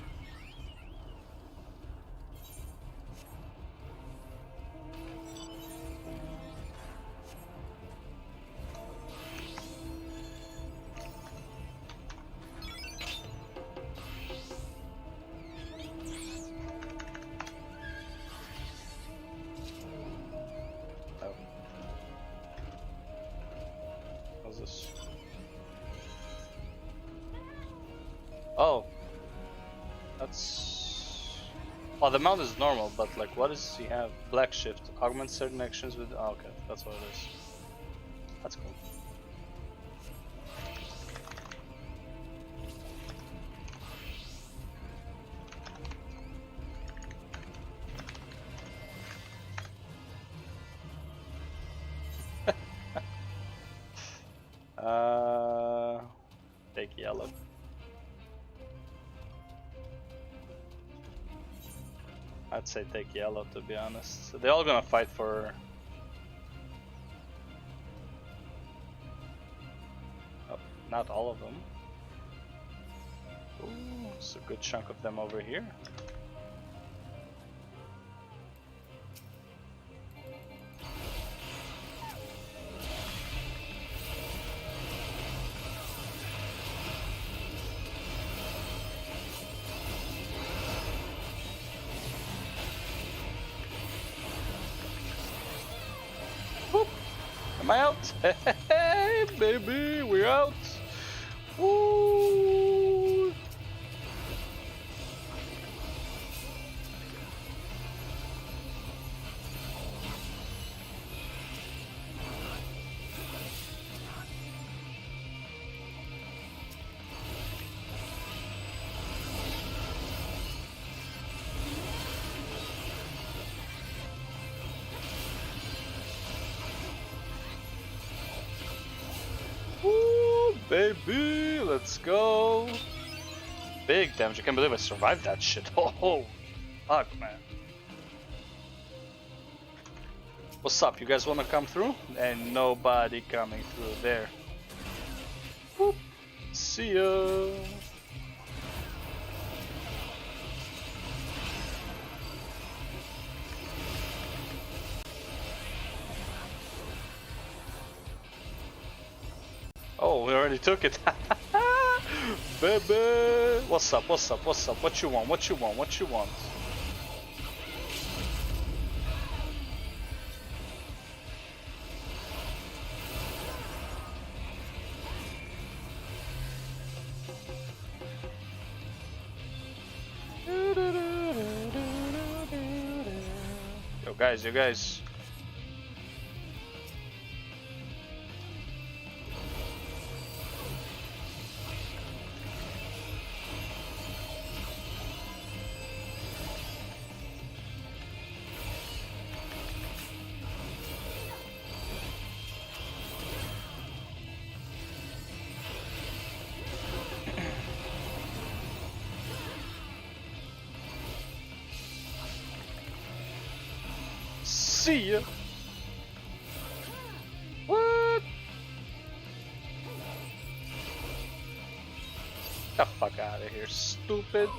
Oh, that's... Oh, the mount is normal, but like, what does he have? Black Shift, augment certain actions with... Oh, okay, that's what it is. That's cool. Take yellow. I'd say take yellow, to be honest. They're all gonna fight for... Oh, not all of them. Ooh, it's a good chunk of them over here. Am I out? Hey, baby, we're out. Woo. Baby, let's go. Big damage. I can't believe I survived that shit. Oh, fuck, man. What's up? You guys want to come through? Ain't nobody coming through there. Whoop. See ya. Oh, we already took it. Baby! What's up, what's up, what's up? What you want, what you want, what you want? Yo guys, you guys. See ya. What? Get the fuck out of here, stupid.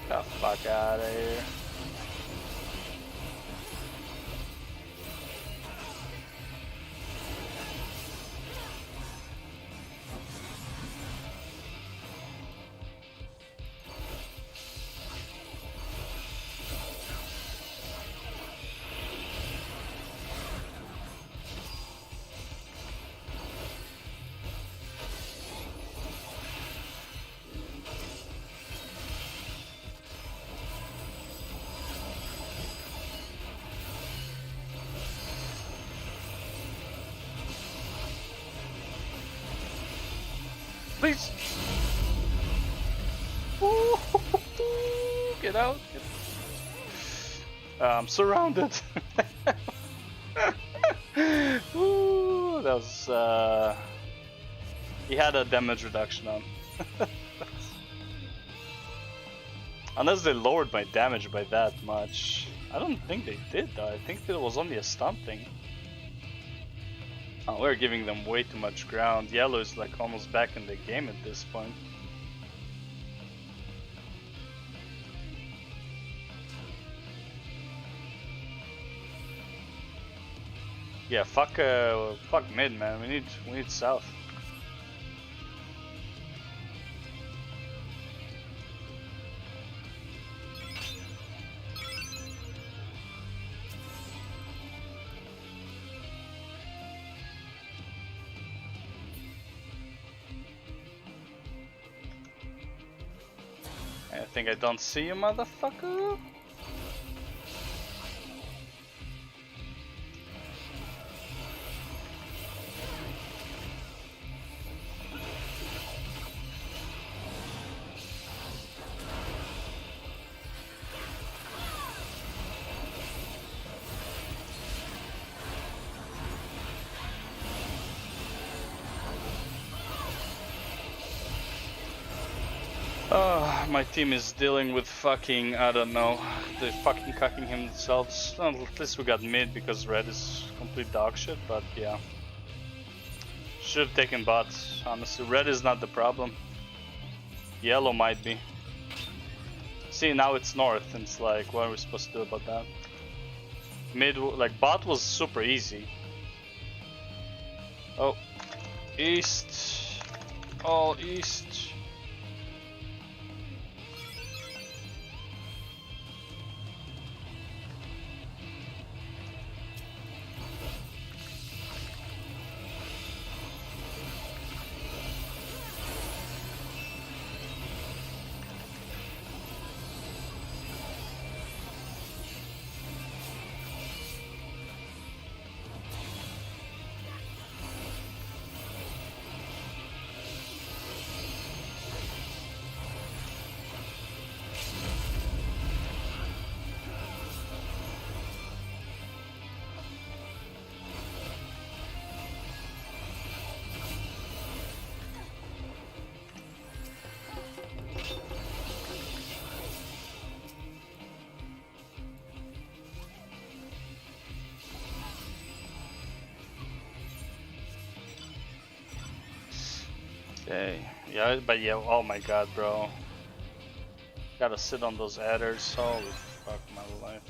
Get the fuck out of here. Please! Ooh, get out! I'm surrounded! Ooh, that was... He had a damage reduction on. Unless they lowered my damage by that much. I don't think they did though, I think that it was only a stun thing. Oh, we're giving them way too much ground. Yellow is like almost back in the game at this point. Yeah, fuck mid, man. We need south. I think I don't see you, motherfucker. My team is dealing with fucking, I don't know, they're fucking cucking themselves. At least we got mid because red is complete dog shit, but yeah. Should have taken bot, honestly. Red is not the problem. Yellow might be. See, now it's north, and it's like, what are we supposed to do about that? Mid, like, bot was super easy. Oh, east. All east. Okay, yeah, but yeah, oh my god, bro. Gotta sit on those adders, holy fuck my life.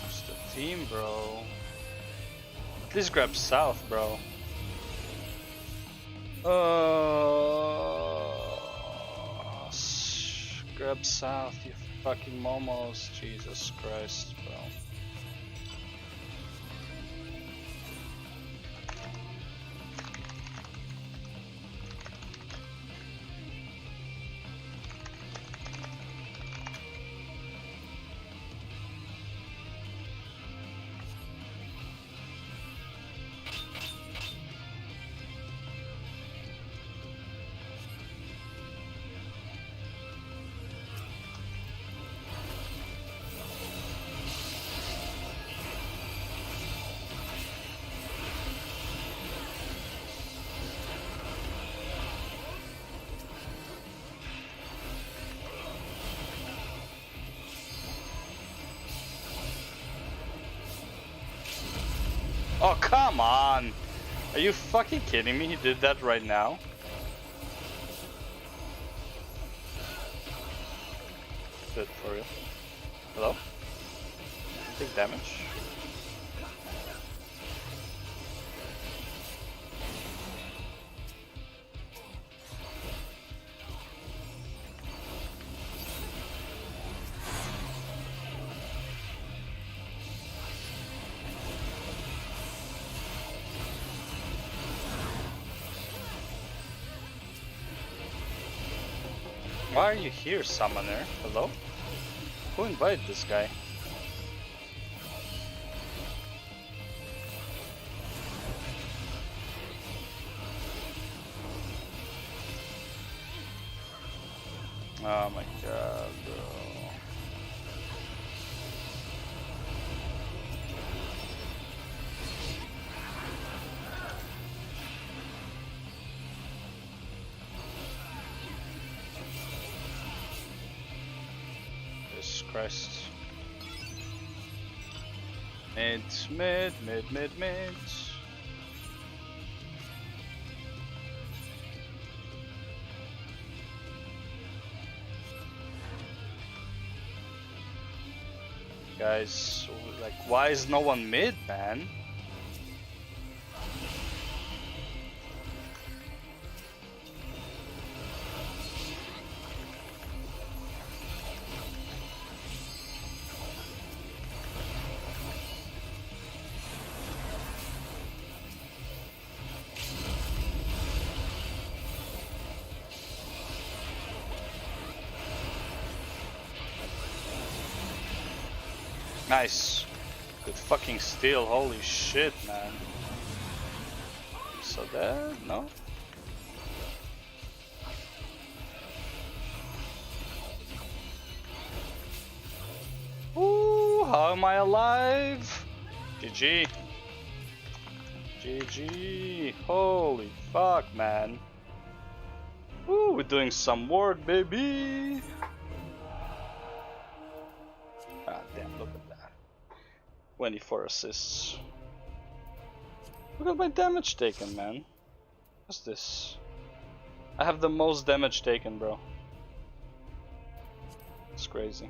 It's the team, bro. At least grab south, bro. Grab south, you fucking momos. Jesus Christ, bro. Oh, come on! Are you fucking kidding me? He did that right now? Good for you. Hello? Take damage. Why are you here, summoner? Hello? Who invited this guy? Oh my god, bro. Jesus Christ. Mid. Guys, like, why is no one mid, man? Nice. Good fucking steal, holy shit, man. So dead? No? Ooh, how am I alive? GG. GG. Holy fuck, man. Ooh, we're doing some work, baby. Ah, damn, look at that. 24 assists. Look at my damage taken, man. What's this? I have the most damage taken, bro. It's crazy.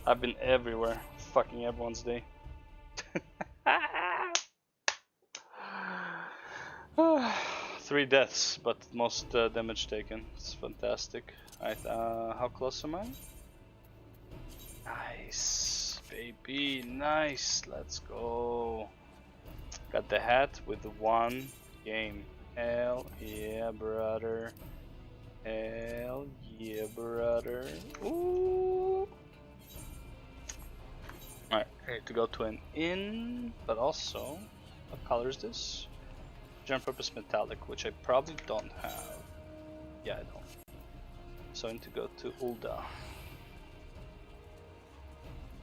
I've been everywhere, fucking everyone's day. 3 deaths, but most damage taken. It's fantastic. Alright, how close am I? Nice, baby, nice. Let's go. Got the hat with 1 game. Hell yeah, brother. Hell yeah, brother. Ooh. Alright, I need to go to an inn, but also, what color is this? General purpose metallic, which I probably don't have. Yeah, I don't. So I need to go to Ulda.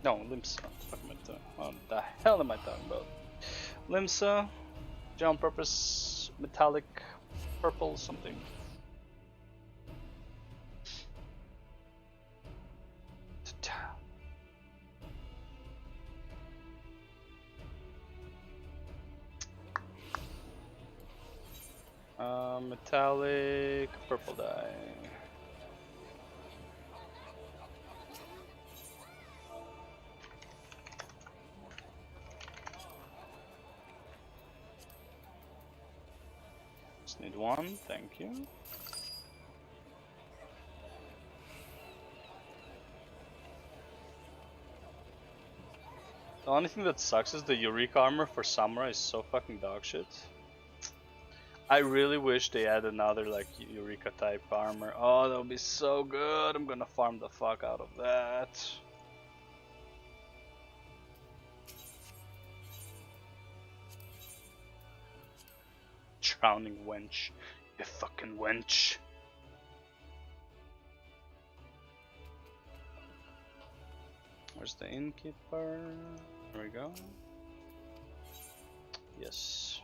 No, Limsa. What am I doing? What the hell am I talking about? Limsa, general purpose metallic purple something. Metallic purple dye. Just need one, thank you. The only thing that sucks is the Eureka armor for Samurai is so fucking dog shit. I really wish they had another like Eureka type armor. Oh, that would be so good. I'm gonna farm the fuck out of that. Drowning wench. You fucking wench. Where's the innkeeper? There we go. Yes.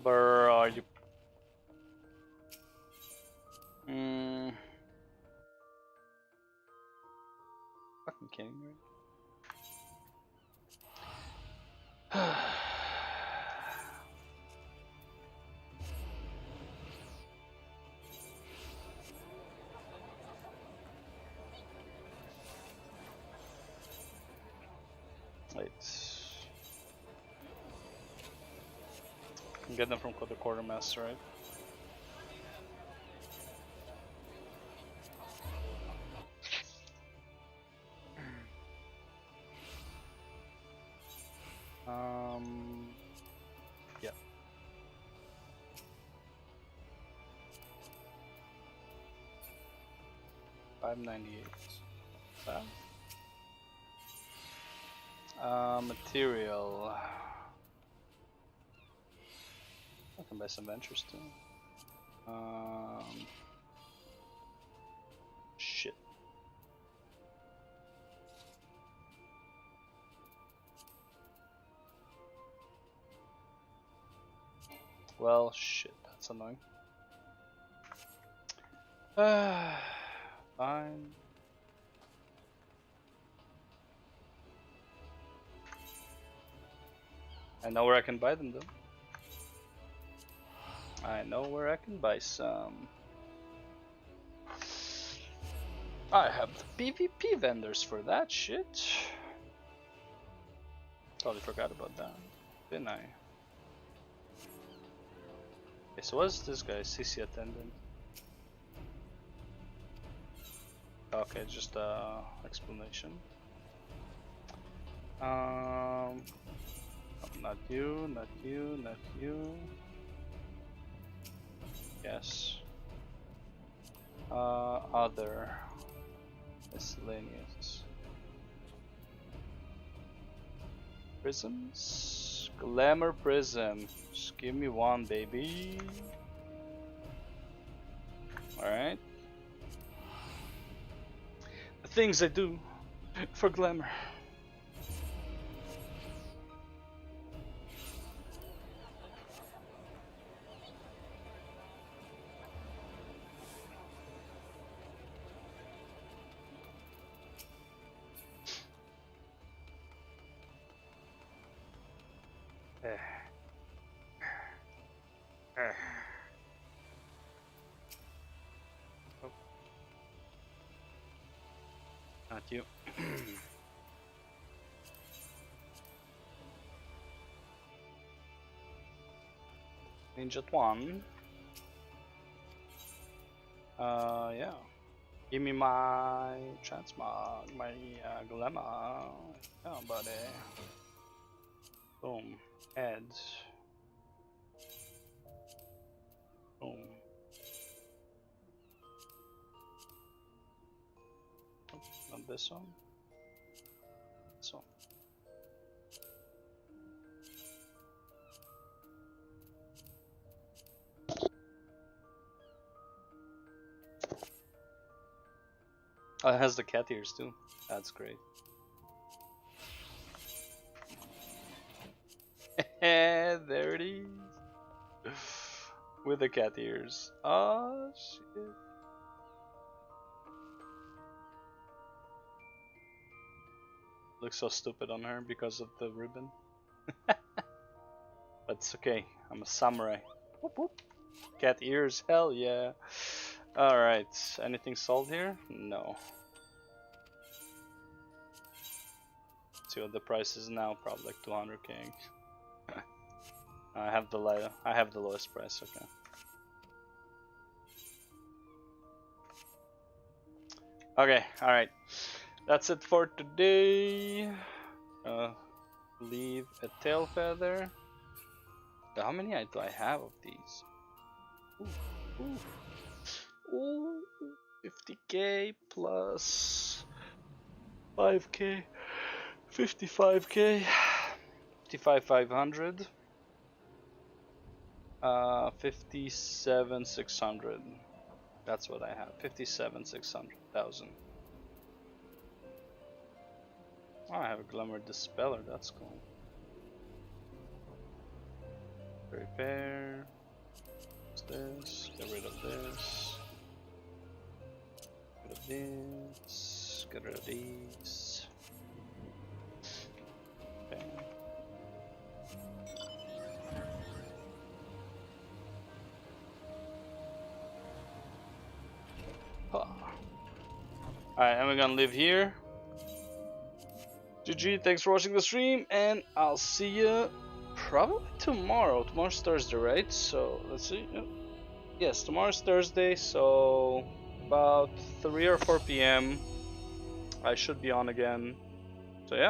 Brr, are you... Fucking kidding me? Wait. Get them from the quartermaster, right? Yeah. $598. Material. I can buy some ventures too. Shit. Well, shit, that's annoying. Fine. I know where I can buy them though. I know where I can buy some. I have the PvP vendors for that shit. Totally forgot about that, didn't I? Okay, so what's this guy? CC attendant. Okay, just explanation. Not you, not you, not you. Yes. Other miscellaneous prisms. Glamour prism. Just give me one, baby. All right. The things I do for glamour. Oh. Not you. Ninja one. Yeah. Give me my transmog, my glamour. Yeah, buddy. Boom. Heads. Boom. Oh, not this one. This one. Oh, it has the cat ears too. That's great. There it is. With the cat ears. Oh shit. Looks so stupid on her because of the ribbon. But it's okay, I'm a samurai. Whoop whoop. Cat ears, hell yeah. Alright, anything sold here? No. Let's see what the price is now, probably like 200k. I have the lowest price, okay. Okay, alright. That's it for today. Leave a tail feather. How many do I have of these? Ooh, 50k plus 5k, 55k, 55,500, 57,600. That's what I have. 57,600,000. Oh, I have a Glimmer Dispeller. That's cool. Repair. What's this? Get rid of this. Get rid of this. Get rid of these. Okay. Alright, and we're gonna live here. GG, thanks for watching the stream, and I'll see you probably tomorrow. Tomorrow's Thursday, right? So, let's see. Yes, tomorrow's Thursday, so about 3 or 4 p.m. I should be on again. So yeah.